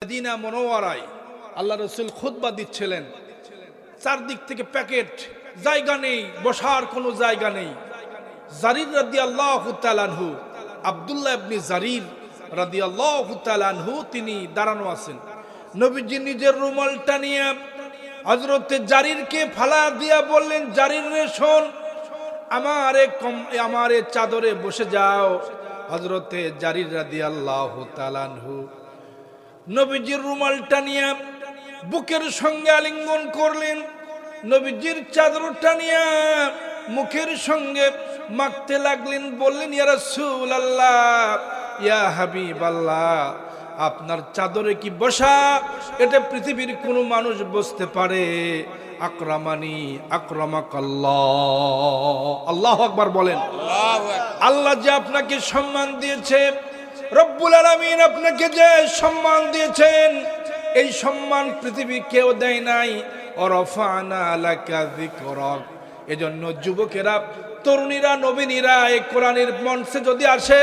Medina মুনাওয়ারায় আল্লাহ রাসূল খুতবা দিচ্ছিলেন, চারদিক থেকে প্যাকেট, জায়গা নেই, বসার কোনো জায়গা নেই। জারির রাদিয়াল্লাহু তাআলা আনহু, আব্দুল্লাহ ইবনে জারির রাদিয়াল্লাহু তাআলা আনহু তিনি দাঁড়ানো আছেন। নবীজি নিজের রুমালটা নিয়ে হযরতে জারিরকে ফালা দিয়া বললেন, জারির রে শোন, আমারে চাদরে বসে যাও। হযরতে জারির রাদিয়াল্লাহু তাআলা আনহু নবীজির রুমালটা নিয়ে বুকের সঙ্গে আলিঙ্গন করলেন, নবীজির চাদরটা নিয়ে মুখের সঙ্গে মাখতে লাগলেন। বললেন, ইয়া রাসূলুল্লাহ, ইয়া হাবিবাল্লাহ, আপনার চাদরে কি বসা এটা পৃথিবীর কোনো মানুষ বসতে পারে? আকরামানি আকরামাকাল্লাহ। আল্লাহু আকবার বলেন। আল্লাহ যে আপনাকে সম্মান দিয়েছে, রব্বুল আলামিন আপনাকে যে সম্মান দিয়েছেন, এই সম্মান পৃথিবী কেউ দেয় নাই। ওয়ারাফানা লাকা যিকরাক। এজন্য যুবকেরা, তরুণীরা, নবীনীরা এই কোরআনের মঞ্চে যদি আসে,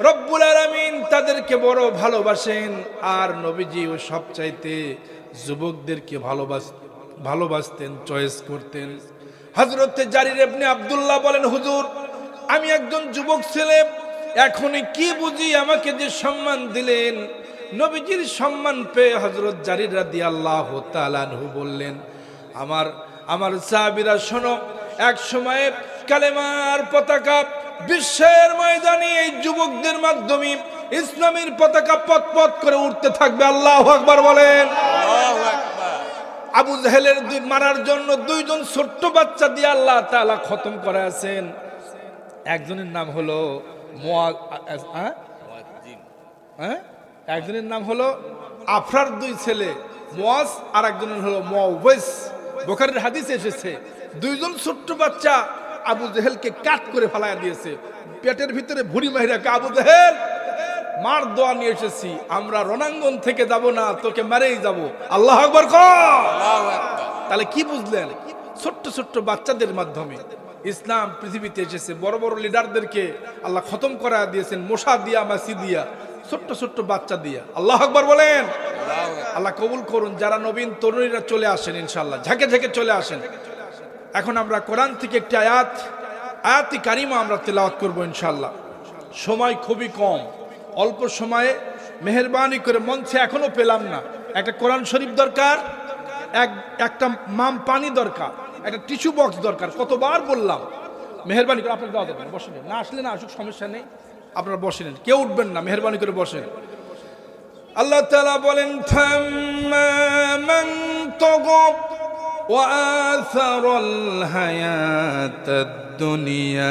রব্বুল আলামিন তাদেরকে বড় ভালোবাসেন। আর নবীজিও সবচাইতে যুবকদেরকে ভালোবাসতেন, চয়েস করতেন। হযরতে জারির ইবনে আব্দুল্লাহ বলেন, হুজুর, আমি একজন যুবক ছেলে, এখনই কি বুঝি আমাকে যে সম্মান দিলেন। নবীজির সম্মান পেয়ে হযরত জারির রাদিয়াল্লাহু তাআলা আনহু বললেন, আমার সাহাবীরা শোনো, এক সময়ে কালেমার পতাকা বিশ্বের ময়দানে এই যুবকদের মাধ্যমে ইসলামের পতাকা পথ করে উঠতে থাকবে। আল্লাহু আকবার বলেন। আল্লাহু আকবার। আবু জাহেলের মারার জন্য দুইজন ছোট্ট বাচ্চা দিয়ে আল্লাহ তাআলা খতম করে আছেন। একজনের নাম হলো একজনের নাম হলো আফরার দুই ছেলে মুয়াজ, আর একজনের হলো মুআওয়াজ। বুখারীর হাদিসে এসেছে, দুইজন ছোট্ট বাচ্চা আবু জেহেলকে কাট করে ফেলায়া দিয়েছে। পেটের ভিতরে ভুড়ি মাইরা, আবু জেহেল, মার দোয়া নিয়ে এসেছি, আমরা রণাঙ্গন থেকে যাব না, তোকে মেরেই যাব। আল্লাহু আকবার কও। আল্লাহু আকবার। তাহলে কি বুঝলেন? ছোট্ট ছোট্ট বাচ্চাদের মাধ্যমে ইসলাম পৃথিবীতে এসেছে। বড় বড় লিডারদেরকে আল্লাহ খতম করা দিয়েছেন, মোশা দিয়া, মাসি দিয়া, ছোট্ট ছোট্ট বাচ্চা দিয়া। আল্লাহু আকবার বলেন। আল্লাহ কবুল করুন। যারা নবীন তরুণীরা চলে আসেন, ইনশাআল্লাহ ঝাঁকে ঝাঁকে চলে আসেন। এখন আমরা কোরআন থেকে একটি আয়াতি কারিমা আমরা তেলাওয়াত করব ইনশাআল্লাহ। সময় খুবই কম, অল্প সময়ে মেহেরবানি করে, মঞ্চে এখনো পেলাম না, একটা কোরআন শরীফ দরকার, একটা মাম পানি দরকার, একটা টিস্যু বক্স দরকার। কতবার বললাম, মেহেরবানি করে আপনার দেওয়া দরকার। বসে নেন, না আসলে না আসুক, সমস্যা নেই, আপনারা বসে নেন, কেউ উঠবেন না, মেহেরবানি করে বসেন। আল্লাহ তাআলা বলেন, ফাম্মান তাগা ওয়া আসারাল হায়াতাদ দুনিয়া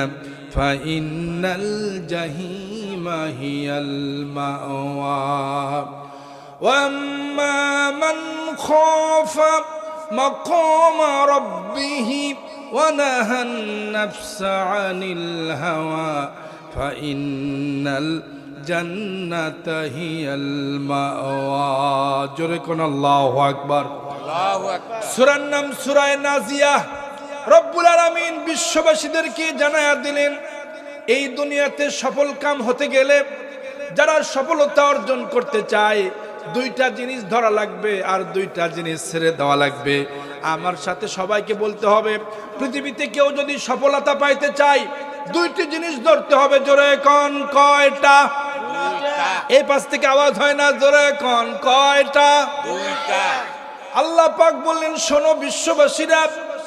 ফাইন্নাল জাহিমা হিয়াল মাওয়া ওয়া আম্মা মান খাফা মাকামা রাব্বিহি ওয়া নাহান নাফসা আনিল হাওয়া ফাইন্নাল জান্নাতা হিয়াল মাওয়া। জোরে কোন আল্লাহু আকবার। আল্লাহু আকবার। সূরার নাম সূরা নাজিয়াহ। রব্বুল আলামিন বিশ্ববাসীদেরকে জানায়া দিলেন, এই দুনিয়াতে সফল কাম হতে গেলে, যারা সফলতা অর্জন করতে চায়, দুইটা জিনিস ধরা লাগবে আর দুইটা জিনিস ছেড়ে দেওয়া লাগবে। আমার সাথে সবাইকে বলতে হবে, পৃথিবীতে কেউ যদি সফলতা পাইতে চায়, দুইটি জিনিস ধরতে হবে। জোরে কোন কয়টা? এই পাশ থেকে আওয়াজ হয় না, জোরে কোন কয়টা? দুইটা। আল্লাহ পাক বললেন, শোনো বিশ্ববাসীরা,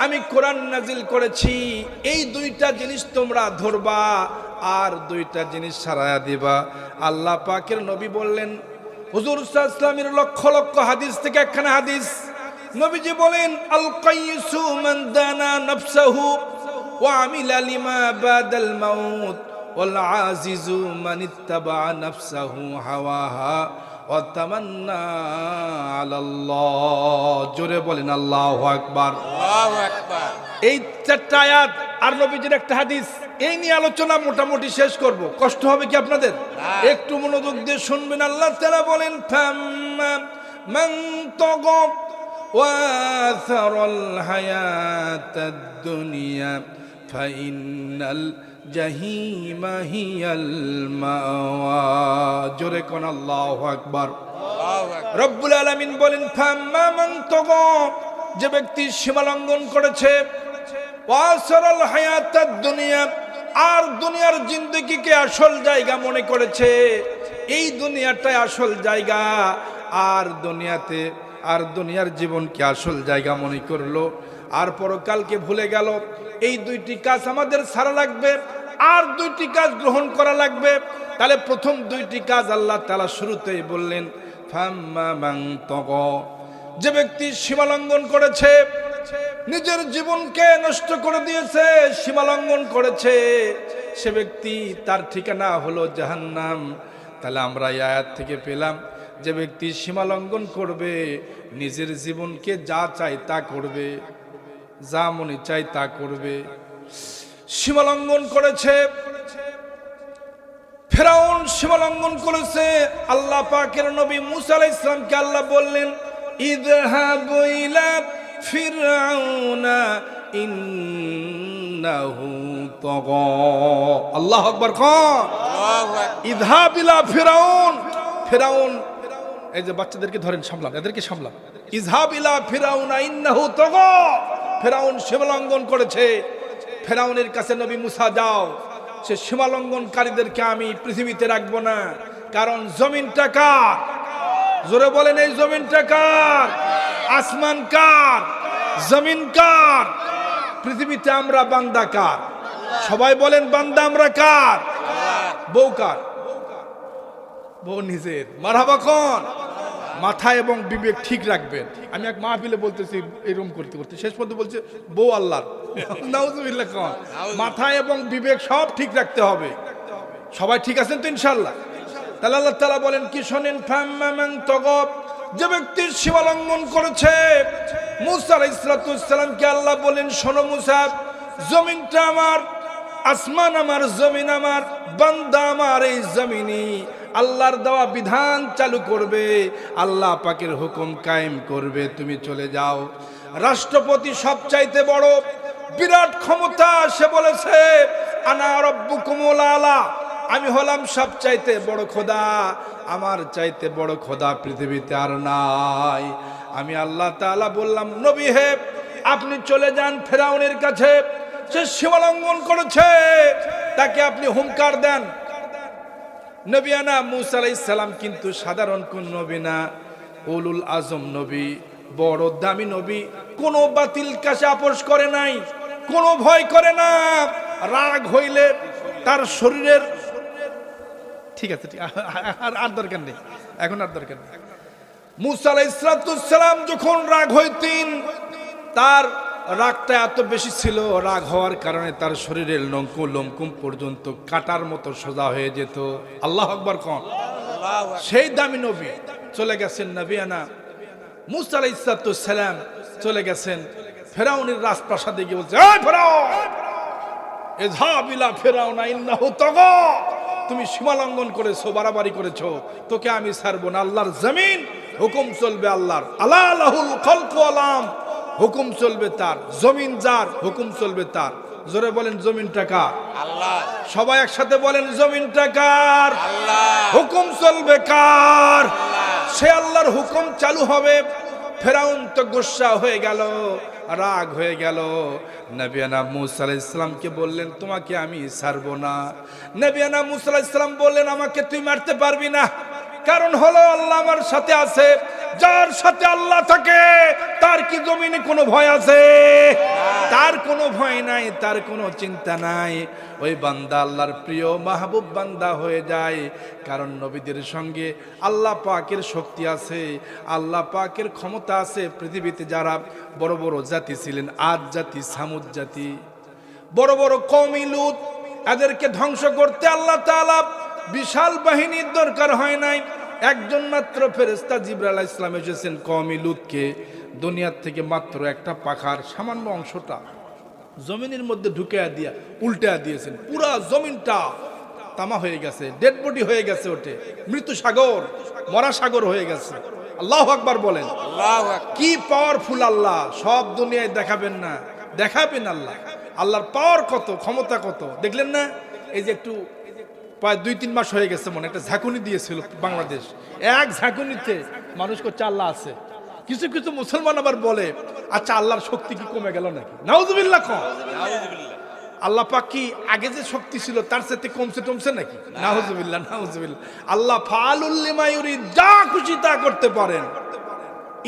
আমি কোরআন নাজিল করেছি, এই দুইটা জিনিস তোমরা ধরবা আর দুইটা জিনিস ছাড়ায়া দিবা। আল্লাহ পাকের নবী বললেন, হুজুর সাল্লাল্লাহু আলাইহি ওয়াসাল্লামের লক্ষ লক্ষ হাদিস থেকে একখানা হাদিস, নবীজি বলেন, আল কাইসু মান দানা নাফসাহু ওয়া আমিলা লিমা বাদাল মাউত ওয়াল আজিজু মান ইত্তাবা নাফসাহু হাওয়াহা ওয়া তামান্না আলাল্লাহ। জোরে বলেন আল্লাহু আকবার। আল্লাহু আকবার। এই চারটা আয়াত আর নবীজির একটা হাদিস, এই নিয়ে আলোচনা মোটামুটি শেষ করব। কষ্ট হবে কি আপনাদের? একটু মনোযোগ দিয়ে শুনবেন। আল্লাহ তাআলা বলেন, ফাম্মান তাগা ওয়া আসারাল হায়াতাদ দুনিয়া ফাইন্নাল জাহিমা হিয়াল মাওয়া। জোরে কোন আল্লাহু আকবার। রব্বুল আলামিন বলেন ফাম্মা মান তাগা, যে ব্যক্তি সীমা লঙ্ঘন করেছে, ওয়াসারাল হায়াতাদ দুনিয়া, আর দুনিয়ার জিন্দেগিকে আসল জায়গা মনে করেছে, এই দুনিয়াটাই আসল জায়গা, আর দুনিয়ার জীবনকে আসল জায়গা মনে করলো, আর পরকালকে ভুলে গেল। এই দুইটি কাজ আমাদের ছাড়া লাগবে, আর দুইটি কাজ গ্রহণ করা লাগবে। তাহলে প্রথম দুইটি কাজ আল্লাহ তাআলা শুরুতেই বললেন ফাম্মা মান তাগা, যে ব্যক্তি সীমা লঙ্ঘন করেছে, নিজের জীবনকে নষ্ট করে দিয়েছে, সীমা লঙ্ঘন করেছে, সে ব্যক্তি তার ঠিকানা হলো জাহান্নাম। তাহলে আমরা এই আয়াত থেকে পেলাম, যে ব্যক্তি সীমা লঙ্ঘন করবে, নিজের জীবনকে যা চাই তা করবে, যা মনে চাই তা করবে। সীমা লঙ্ঘন করেছে ফেরাউন, সীমা লঙ্ঘন করেছে। আল্লাহ পাকের নবী মুসা আলাইহিস সালামকে আল্লাহ বললেন ইযহাবু ইলা ফিরআউনা ইন্নাহু তাগা। আল্লাহু আকবার। ইযহাব ইলা ফিরআউন, ফিরআউন, এই যে বাচ্চাদেরকে ধরেন, সামলান, এদেরকে সামলান। ইযহাব ইলা ফিরআউনা ইন্নাহু তাগা, ফিরআউন সীমা লঙ্ঘন করেছে। ফিরআউনের কাছে নবী মুসা যাও, সে সীমা লঙ্ঘনকারীদেরকে আমি পৃথিবীতে রাখবো না, কারণ জমিনটা কার? জোরে বলেন, এই জমিনটা কার? আসমান কার? জমিন কার? পৃথিবীতে আমরা বান্দা কার? সবাই বলেন বান্দা আমরা কার? বউ কার? বউ নিজের। মারহাবা কোন? মাথা এবং বিবেক ঠিক রাখবেন। আমি এক মাহফিলে বলতেছি, এরকম করতে করতে শেষ পর্যন্ত বলছে বউ আল্লাহর। নাউজুবিল্লাহ। কোন? মাথা এবং বিবেক সব ঠিক রাখতে হবে। সবাই ঠিক আছেন তো ইনশাআল্লাহ? তাহলে আল্লাহ তাআলা বলেন কি শোনেন, ফাম্মা মান তাগা, যে ব্যক্তি সীমা লঙ্ঘন করেছে। মুসা আলাইহিস সালামকে আল্লাহ বলেন শোনো মুসা, জমিনটা আমার, আসমান আমার, জমিন আমার, বান্দা আমার, এই জমিনে আল্লাহর দেওয়া বিধান চালু করবে, আল্লাহ পাকের হুকুম কায়েম করবে। তুমি চলে যাও। রাষ্ট্রপতি সবচাইতে বড়, বিরাট ক্ষমতা, সে বলেছে আনা রাব্বুকুমুল আলা, আমি হলাম সবচাইতে বড় খোদা, আমার চাইতে বড় খোদা পৃথিবীতে আর নাই। আমি আল্লাহ তাআলা বললাম নবী হে, আপনি চলে যান ফেরাউনের কাছে, সে সীমা লঙ্ঘন করেছে, তাকে আপনি হুঙ্কার দেন। নবিয়ানা মুসা আলাইহিস সালাম কিন্তু সাধারণ কোন নবী না, উলুল আজম নবী, বড় দামি নবী। কোনো বাতিল কাছে আপোষ করে নাই, কোনো ভয় করে না। রাগ হইলে তার শরীরের, ঠিক আছে, আর দরকার নেই, এখন আর দরকার নেই। মুসা আলাইহিস সালাম যখন রাগ হইতেন, তার রাগটা এত বেশি ছিল, রাগ হওয়ার কারণে তার শরীরের লোমকুম পর্যন্ত কাটার মতো সোজা হয়ে যেত। আল্লাহু আকবার কোন? সেই দামি নবী চলে গেছেন, নবিয়ানা মুসা আলাইহিস সালাম চলে গেছেন ফেরাউনের রাজপ্রাসাদে গিয়ে বলছে, এই ফেরাউন, ইযহাব ইলা ফিরআউনা ইন্নাহু তাগা, তুমি সীমা লঙ্ঘন করেছো, বাড়াবাড়ি করেছো, তোকে আমি ছাড়বো না। আল্লাহর জমিন, হুকুম চলবে আল্লাহর। আলা লাহুল খালকু ওয়াল আমর, হুকুম চলবে তার। জমিন যার, হুকুম চলবে তার। জোরে বলেন জমিনটা কার? আল্লাহ। সবাই একসাথে বলেন জমিনটা কার? আল্লাহ। হুকুম চলবে কার? সে আল্লাহর হুকুম চালু হবে। ফেরাউন তো গুসা হয়ে গেল, রাগ হয়ে গেল। নবিয়ানা মুসা আলাইহিস সালামকে বললেন তোমাকে আমি ছাড়বো না। নবিয়ানা মুসা আলাইহিস সালাম বললেন আমাকে তুই মারতে পারবি না, কারণ হলো আল্লাহ আমার সাথে আছে। যার সাথে আল্লাহ থাকে তার কি জমিনে কোনো ভয় আছে? তার কোনো ভয় নাই, তার কোনো চিন্তা নাই। ওই বান্দা আল্লাহর প্রিয় মাহবুব বান্দা হয়ে যায়, কারণ নবীদের সঙ্গে আল্লাহ পাকের শক্তি আছে, আল্লাহ পাকের ক্ষমতা আছে। পৃথিবীতে যারা বড় বড় জাতি ছিলেন, আদ জাতি, সামুদ জাতি, বড় বড় কওমি লুত, এদেরকে ধ্বংস করতে আল্লাহ তাআলা বিশাল বাহিনীর দরকার হয় নাই। একজন মাত্র ফেরেশতা জিবরাইল আলাইহিস সালাম এসেছেন কওমি লুতকে দুনিয়ার থেকে মাত্র একটা পাখার সামান্য অংশটা জমিনের মধ্যে ঢুকিয়ে দিয়া উল্টা দিয়েছেন। পুরা জমিনটা তামা হয়ে গেছে, ডেড বডি হয়ে গেছে, ওঠে মৃত্যু সাগর, মরা সাগর হয়ে গেছে। আল্লাহু আকবার বলেন। আল্লাহু আকবার। কি পাওয়ারফুল আল্লাহ, সব দুনিয়ায় দেখাবেন না, দেখাবেন আল্লাহ। আল্লাহর পাওয়ার কত, ক্ষমতা কত দেখলেন না? এই যে একটু প্রায় 2-3 মাস হয়ে গেছে মনে একটা ঝাঁকুনি দিয়েছিল বাংলাদেশ, এক ঝাঁকুনিতে মানুষ করছে আল্লাহ আছে। কিছু কিছু মুসলমান আবার বলে আচ্ছা আল্লাহর শক্তি কি কমে গেল নাকি? নাউজুবিল্লাহ কম। আল্লাহ পাক কি আগে যে শক্তি ছিল তার সাথে কমছে টমছে নাকি? নাউজুবিল্লাহ নাউজুবিল্লাহ। আল্লাহ ফাআলুল লিমা ইউরিদ, যা খুশি তা করতে পারেন।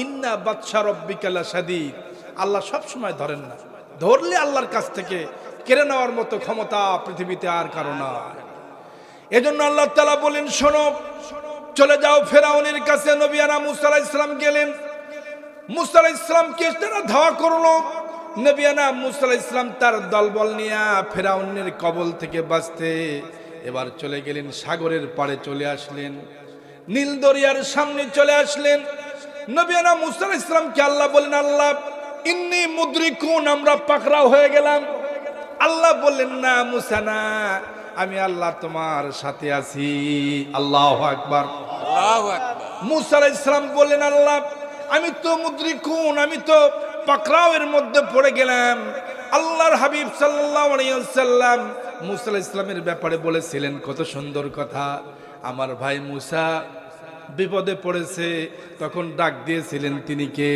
ইন্না বাতশা রাব্বিকা লাশাদীদ, আল্লাহ সব সময় ধরেন না, ধরলে আল্লাহর কাছ থেকে কেড়ে নেওয়ার মতো ক্ষমতা পৃথিবীতে আর কারো নাই। এজন্য আল্লাহ তাআলা বলেন শোনো, চলে যাও ফেরাউনের কাছে। নবিয়ানা মুসা আলাইহিস সালাম গেলেন, মুসা আলাইহিস সালামকে তারা ধাওয়া করলো। নবিয়ানা মুসা আলাইহিস সালাম তার দলবল নিয়ে ফেরাউনের কবল থেকে বাঁচতে এবার চলে গেলেন সাগরের পাড়ে, চলে আসলেন নীল দরিয়ার সামনে চলে আসলেন। নবিয়ানা মুসা আলাইহিস সালামকে আল্লাহ বলেন আল্লাহ ইন্নী মুদরিকুন, আমরা পাকড়াও হয়ে গেলাম। আল্লাহ বললেন না মুসা না, আমি আল্লাহ তোমার সাথে আছি। আল্লাহু আকবার, আল্লাহু আকবার। মুসা আলাইহিস সালাম বললেন আল্লাহ আমি তো মুদরিকুন, আমি তো পাকড়াওয়ের মধ্যে পড়ে গেলাম। আল্লাহর হাবিব সাল্লাল্লাহু আলাইহি ওয়াসাল্লাম মুসা আলাইহিস সালামের ব্যাপারে বলেছিলেন কত সুন্দর কথা, আমার ভাই মুসা বিপদে পড়েছে, তখন ডাক দিয়েছিলেন তিনি কে?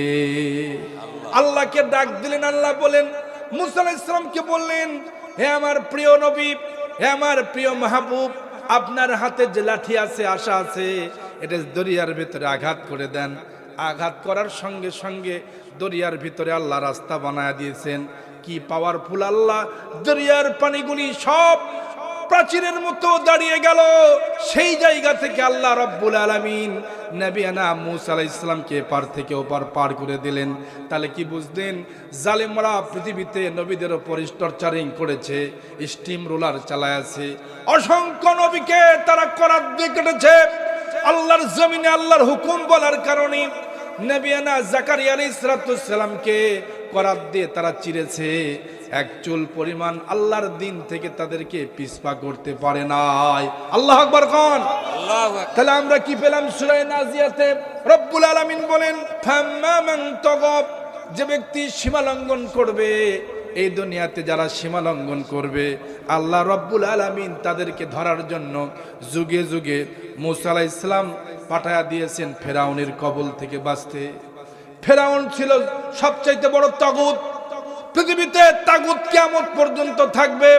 আল্লাহকে ডাক দিলেন। আল্লাহ বলেন মুসা আলাইহিস সালামকে বললেন হে আমার প্রিয় নবী, হে আমার প্রিয় মাহবুব, আপনার হাতে যে লাঠি আছে, আশা আছে, এটা দরিয়ার ভিতরে আঘাত করে দেন। আঘাত করার সঙ্গে সঙ্গে দরিয়ার ভিতরে আল্লাহ রাস্তা বানায় দিয়েছেন। কি পাওয়ারফুল আল্লাহ! দরিয়ার পানিগুলি সব প্রাচীরের মতো দাঁড়িয়ে গেল। সেই জায়গা থেকে আল্লাহ রাব্বুল আলামিন নবিয়ানা মুসা আলাইহিস সালামকে পার থেকে ওপার পার করে দিলেন। তাহলে কি বুঝলেন? জালেমরা পৃথিবীতে নবীদের উপর টর্চারিং করেছে, স্টিম রোলার চালায় আছে, অসংখ্য নবীকে তারা করাত দিয়ে কেটেছে। আল্লাহর জমিনে আল্লাহর হুকুম বলার কারণে নবিয়ানা জাকারিয়া আলাইহিস সালামকে করাত দিয়ে তারা চিরেছে। এক চুল পরিমাণ আল্লাহর দিন থেকে তাদেরকে পিছপা করতে পারে নাই। আল্লাহু আকবার কোন? আল্লাহু আকবার। তাহলে আমরা কি পেলাম? সূরা নাজিয়াতে রব্বুল আলামিন বলেন ফাম্মান তাগাব, যে ব্যক্তি সীমা লঙ্ঘন করবে, এই দুনিয়াতে যারা সীমা লঙ্ঘন করবে আল্লাহ রব্বুল আলামিন তাদেরকে ধরার জন্য যুগে যুগে মুসা আলাইহিস সালাম পাঠায়া দিয়েছেন ফেরাউনের কবল থেকে বাঁচতে। ফেরাউন ছিল সবচাইতে বড় তাগুত পৃথিবীতে। তাগুত কিয়ামত পর্যন্ত থাকবে।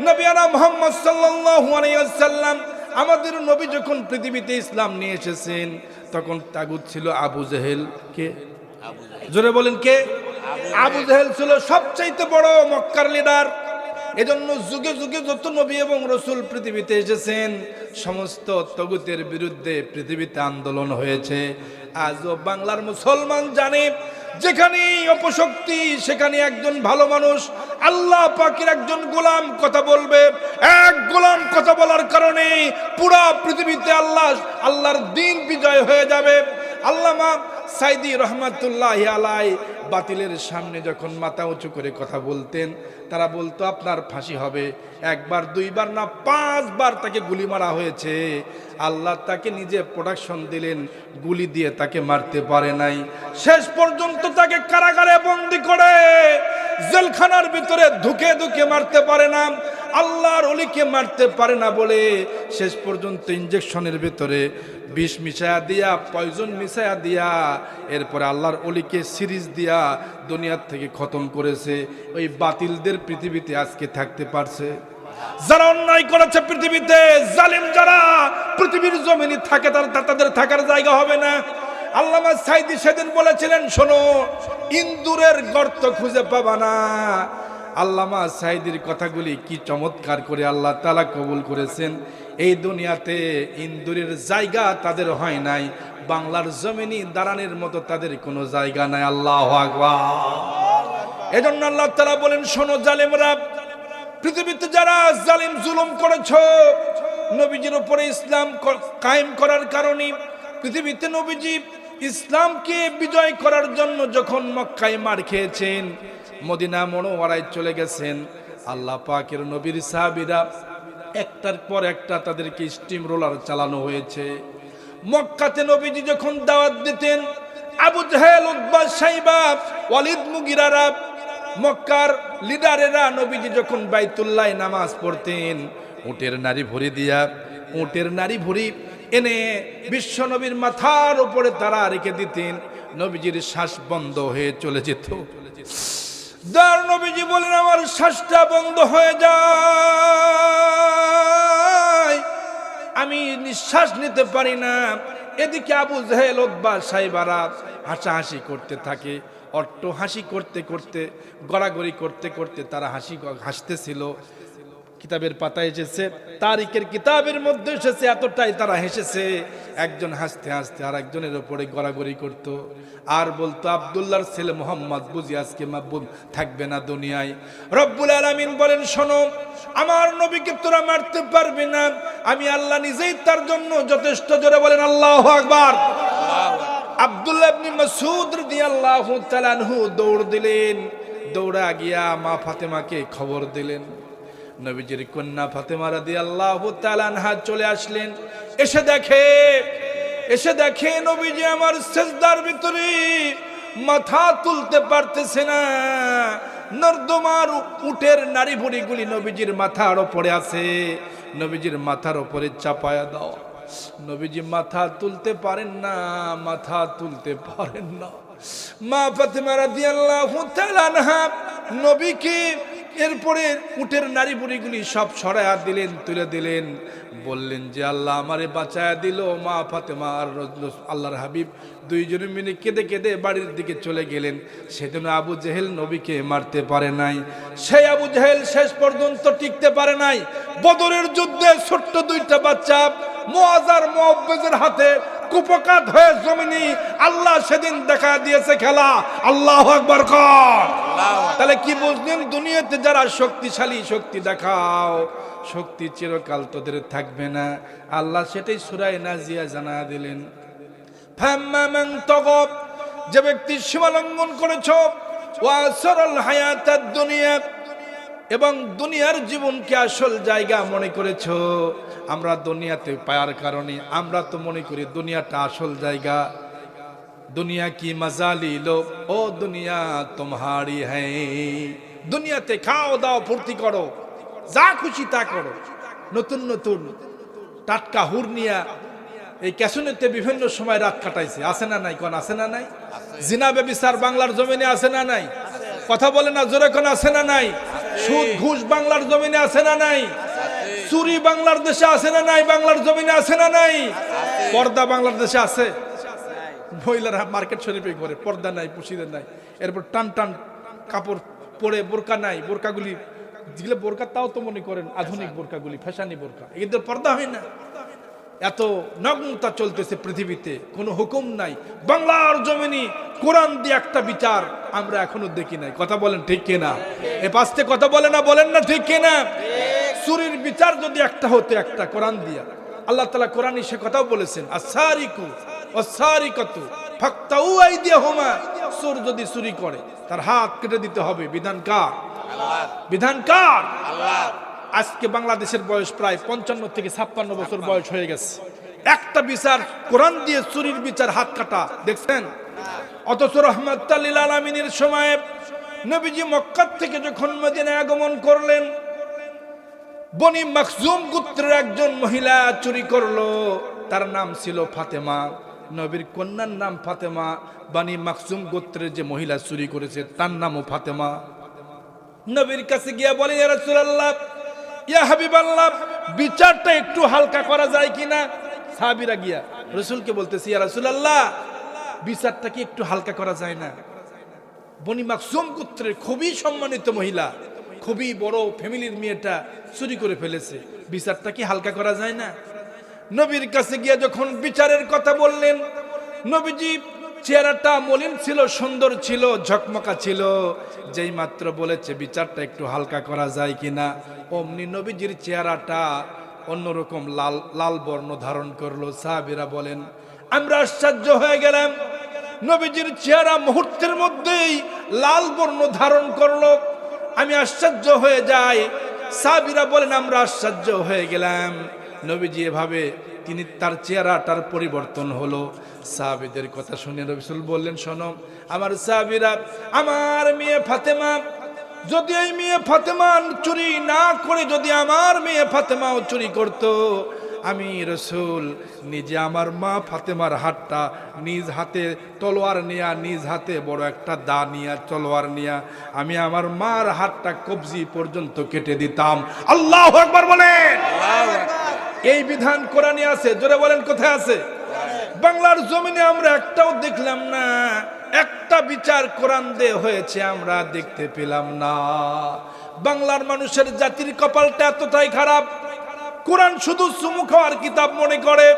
নবিয়ানা মুহাম্মদ সাল্লাল্লাহু আলাইহি ওয়াসাল্লাম আমাদের নবী যখন পৃথিবীতে ইসলাম নিয়ে এসেছেন তখন তাগুত ছিল আবু জেহেল। কে? জোরে বলেন কে? আবু জেহেল ছিল সবচাইতে বড় মক্কার লিডার। এজন্য যুগে যুগে যত নবী এবং রাসূল পৃথিবীতে এসেছেন সমস্ত তাগুতের বিরুদ্ধে পৃথিবীতে আন্দোলন হয়েছে। আজও বাংলার মুসলমান জানে যেখানে অপশক্তি সেখানে একজন ভালো মানুষ আল্লাহ পাকের একজন গোলাম কথা বলবে। এক গোলাম কথা বলার কারণে পুরা পৃথিবীতে আল্লাহর দ্বীন বিজয় হয়ে যাবে। আল্লামা সাইদি রহমাতুল্লাহি আলাইহি বাতিলের সামনে যখন মাথা উঁচু করে কথা বলতেন তারা বলতো আপনার ফাঁসি হবে। একবার দুইবার না 5 বার তাকে গুলি মারা হয়েছে। আল্লাহ তাকে নিজে প্রোটেকশন দিলেন, গুলি দিয়ে তাকে মারতে পারে নাই। শেষ পর্যন্ত তাকে কারাগারে বন্দী করে জেলখানার ভিতরে ধুকে ধুকে মারতে পারে না। আল্লাহর ওলিকে মারতে পারে না বলে শেষ পর্যন্ত ইনজেকশনের ভিতরে বিষ মিশায়া দিয়া, পয়জন মিশায়া দিয়া, এরপরে আল্লাহর ওলিকে সিরিজ দিয়া দুনিয়ার থেকে খতম করেছে। ওই বাতিলদের পৃথিবীতে আজকে থাকতে পারছে। যারা অন্যায় করেছে পৃথিবীতে, জালিম যারা পৃথিবীর জমিনে থাকে তাদের থাকার জায়গা হবে না। আল্লামা সাইদি সেদিন বলেছিলেন শোনো, ইন্দুরের গর্ত খুঁজে পাবা না। আল্লামা সাইদির কথাগুলি কি চমৎকার করে আল্লাহ তাআলা কবুল করেছেন। এই দুনিয়াতে ইন্দুরের জায়গা তাদের হয় নাই, বাংলার জমিনে দাঁড়ানোর মতো তাদের কোনো জায়গা নাই। আল্লাহু আকবার। এজন্য আল্লাহ তাআলা বলেন শোনো জালেমরা, পৃথিবীতে যারা জালিম জুলুম করেছো, নবীজির উপরে ইসলাম কায়েম করার কারণে পৃথিবীতে নবীজি ইসলামকে বিজয় করার জন্য যখন মক্কায় মার খেয়েছেন, মদিনা মুনাওয়ারায় চলে গেছেন, আল্লাহ পাকের নবীর সাহাবীরা একটার পর একটা তাদেরকে স্টিম রোলার চালানো হয়েছে। মক্কাতে নবীজি যখন দাওয়াত দিতেন, আবু জাহেল, উতবা, সাইবা, ওয়ালিদ, মুগিরারা মক্কার লিডারেরা নবীজি যখন বাইতুল্লাহ নামাজ পড়তেন, উটের নারী ভরি দিয়া, উটের নারী ভরি এনে বিশ্ব নবীর মাথার উপরে তারা রেখে দিতেন, নবীজির শ্বাস বন্ধ হয়ে চলে যেত। দার নবীজি বলেন আমার শ্বাসটা বন্ধ হয়ে যায়, আমি নিঃশ্বাস নিতে পারি না। এদিকে আবু জাহেল, উতবা, সাইবারা হাসাহাসি করতে থাকে। অট্ট হাসি করতে করতে, গড়াগড়ি করতে করতে তারা হাসতেছিল। কিতাবের পাতায় এসেছে, তারিখের কিতাবের মধ্যে এসেছে, এতটাই তারা হেসেছে, একজন হাসতে হাসতে আর একজনের উপরে গড়াগড়ি করত আর বলতো আব্দুল্লাহর ছেলে মোহাম্মদ বুঝি আজকে মাহবুব থাকবে না দুনিয়ায়। রব্বুল আলামিন বলেন শোনো, আমার নবীকে তোরা মারতে পারবে না, আমি আল্লাহ নিজেই তার জন্য যথেষ্ট। জোরে বলেন আল্লাহু আকবার। আব্দুল্লাহ ইবনে মাসউদ রাদিয়াল্লাহু তাআলা আনহু দৌড় দিলেন, দৌড়া গিয়া মা ফাতেমাকে খবর দিলেন। নবীজির কন্যা ফাতেমা রাদিয়াল্লাহু তাআলা আনহা চলে আসলেন। এসে দেখে নবীজি আমার সিজদার ভিতরে মাথা তুলতে পারতেছে না। নর্দমার উটের নারী ভুঁড়িগুলি নবীজির মাথার উপরে আছে, নবীজির মাথার উপরে চাপায়া দাও। নবীজি মাথা তুলতে পারেন না, মাথা তুলতে পারেন না। মা ফাতেমা রাদিয়াল্লাহু তাআলা আনহা নবীকে এরপরে উটের নারী বুড়িগুলি সব সরাইয়া দিলেন, তুলে দিলেন, বললেন যে আল্লাহ আমারে বাঁচায়া দিল। মা ফাতেমা আর আল্লাহর হাবিব দুইজনে মিলে কেঁদে কেঁদে বাড়ির দিকে চলে গেলেন। সেদিন আবু জেহেল নবীকে মারতে পারে নাই, সেই আবু জেহেল শেষ পর্যন্ত টিকতে পারে নাই। বদরের যুদ্ধে ছোট্ট দুইটা বাচ্চা মুআয আর মুআওয়াজের হাতে কুপকাত হয়ে জমিনে আল্লাহ সেদিন দেখা দিয়েছে খেলা। আল্লাহু আকবার কর। তাহলে কি বুঝলেন, দুনিয়াতে যারা শক্তিশালী, শক্তি দেখাও, শক্তি চিরকাল তোদের থাকবে না। আল্লাহ সেটাই সূরা নাজিয়া জানা দিলেন। ফাম্মা মান তাগাব, যে ব্যক্তি সীমা লঙ্ঘন করেছ, ওয়াসারাল হায়াতাদ দুনিয়া, এবং দুনিয়ার জীবনকে আসল জায়গা মনে করেছ। আমরা দুনিয়াতে পায়ার কারণে আমরা তো মনে করি দুনিয়াটা আসল জায়গা। দুনিয়া কি মজা লিলো, ও দুনিয়া তোমারি হ্যায়। দুনিয়াতে খাও দাও, ফুর্তি করো, যা খুশি তা করো। নতুন নতুন টাটকা হুর নিয়া এই ক্যাসুনেতে বিভিন্ন সময় রাত কাটাইছে, আছে না নাই? কোন আছে না নাই? জিনা ব্যভিচার বাংলার জমিনে আছে না নাই? কথা বলে না জোরে, কোন আছে না নাই? সুদ ঘুষ বাংলার জমিনে আছে না নাই? চুরি বাংলার দেশে আছে না নাই? বাংলার জমিনে আছে না নাই? পর্দা বাংলার দেশে আছে? মহিলারা মার্কেট শরীফে করে পর্দা নাই, পুশিদের নাই। এরপর টান টান কাপড় পরে, বোরকা নাই, বোরকাগুলি যেগুলো বোরকা তাও তো মনে করেন আধুনিক বোরকাগুলি, ফ্যাশনি বোরকা, এদের পর্দা হয় না। এত নগ্নতা চলতেছে পৃথিবীতে, কোনো হুকুম নাই। বাংলার জমিনে কোরআন দিয়ে একটা বিচার আমরা এখনো দেখি নাই। কথা বলেন ঠিক কিনা? এ পাশে কথা বলে না, বলেন না ঠিক কিনা? চুরির বিচার যদি একটা হতো, একটা কোরআন দিয়া, আল্লাহ তাআলা কোরআনে সে কথাও বলেছেন, আস-সারিকু ওয়াস-সারিকাতু ফাকতাউ আইদিয়াহুমা, চোর যদি চুরি করে তার হাত কেটে দিতে হবে। বিধান কার? আল্লাহ। বিধান কার? আল্লাহ। আজকে বাংলাদেশের বয়স প্রায় 55 থেকে 56 বছর বয়স হয়ে গেছে। একটা বিচার কোরআন দিয়ে চুরির বিচার, হাত কাটা দেখছেন? অথচ রাহমাতুল লিল আলামিনের সময়ে নবীজি মক্কা থেকে যখন মদিনায় আগমন করলেন, বনি মাখজুম গোত্রের একজন মহিলা চুরি করলো। তার নাম ছিল ফাতেমা, নবীর কন্যার নাম ফাতেমা। বনি মাখজুম গোত্রের যে মহিলা চুরি করেছে তার নামও ফাতেমা। নবীর কাছে গিয়া বলে, ইয়া রাসূলুল্লাহ, ইয়া হাবিবাল্লাহ, বিচারটা একটু হালকা করা যায় কিনা? সাহাবীরা গিয়া রাসূলকে বলতেছে, ইয়া রাসূলুল্লাহ, বিচারটা কি একটু হালকা করা যায় না? বনি মাখজুম গোত্রের খুবই সম্মানিত মহিলা, খুবই বড় ফ্যামিলির মেয়েটা চুরি করে ফেলেছে, বিচারটা কি হালকা করা যায় না? নবীর কাছে গিয়ে যখন বিচারের কথা বললেন, নবীজি চেহারাটা মলিন ছিল, সুন্দর ছিল, ঝকমকা ছিল। যেই মাত্র বলেছে বিচারটা একটু হালকা করা যায় কিনা, অমনি নবীজির চেহারাটা অন্যরকম লাল লাল বর্ণ ধারণ করলো। সাহাবীরা বলেন, আমরা আশ্চর্য হয়ে গেলাম, নবীজির চেহারা মুহূর্তের মধ্যেই লাল বর্ণ ধারণ করলো। আমি আশ্চর্য হয়ে যাই। সাহাবীরা বলেন, আমরা আশ্চর্য হয়ে গেলাম, নবীজি এভাবে তিনি তার চেহারাটার পরিবর্তন হলো। সাহাবীদের কথা শুনে রাসূল বললেন, শোনো আমার সাহাবীরা, আমার মেয়ে ফাতেমা যদি এই মেয়ে ফাতেমা চুরি না করে যদি আমার মেয়ে ফাতেমাও চুরি করত, আমি রসুল নিজে আমার মা ফাতেমার হাতটা নিজ হাতে তলোয়ার নিয়া, নিজ হাতে বড় একটা দা নিয়া তলোয়ার নিয়া আমি আমার মার হাতটা কবজি পর্যন্ত কেটে দিতাম। আল্লাহু আকবার বলেন। এই বিধান কোরআনে আছে, জোরে বলেন কোথায় আছে? বাংলার জমিনে আমরা একটাও দেখলাম না, একটা বিচার কোরআন দিয়ে হয়েছে আমরা দেখতে পেলাম না। বাংলার মানুষের জাতির কপালটা এতটাই খারাপ, কোরআন শুধু চুমু খাওয়ার কিতাব মনে করে,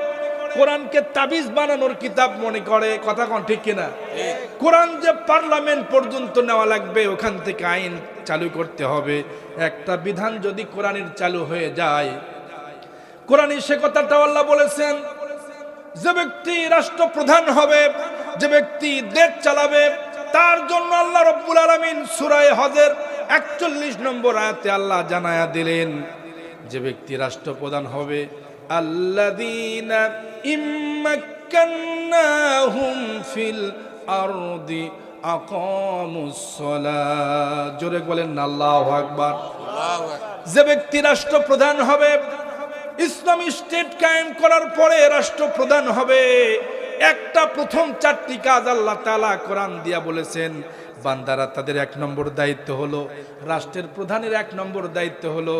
কোরআনকে তাবিজ বানানোর কিতাব মনে করে। কথা কোন ঠিক কিনা? কোরআন যে পার্লামেন্ট পর্যন্ত নেওয়া লাগবে, ওখান থেকে আইন চালু করতে হবে। একটা বিধান যদি কোরআনের চালু হয়ে যায়, কোরআনে সে কথাটা আল্লাহ বলেছেন, যে ব্যক্তি রাষ্ট্রপ্রধান হবে, যে ব্যক্তি দেশ চালাবে, তার জন্য আল্লাহ রাব্বুল আলামিন সূরা হজের ৪১ নম্বর আয়াতে আল্লাহ জানায়া দিলেন, যে ব্যক্তি রাষ্ট্রপ্রধান হবে, আল্লাযীনা ইম্মাক্কান্নাহুম ফিল আরদি আকামুস সালাত। জোরে বলেন না আল্লাহু আকবার। যে ব্যক্তি রাষ্ট্রপ্রধান হবে, ইসলামী স্টেট কায়েম করার পরে রাষ্ট্রপ্রধান হবে, একটা প্রথম ৪টি কাজ আল্লাহ তাআলা কোরআন দিয়া বলেছেন, বান্দারা তাদের ১ নম্বর দায়িত্ব হলো, রাষ্ট্রের প্রধানের ১ নম্বর দায়িত্ব হলো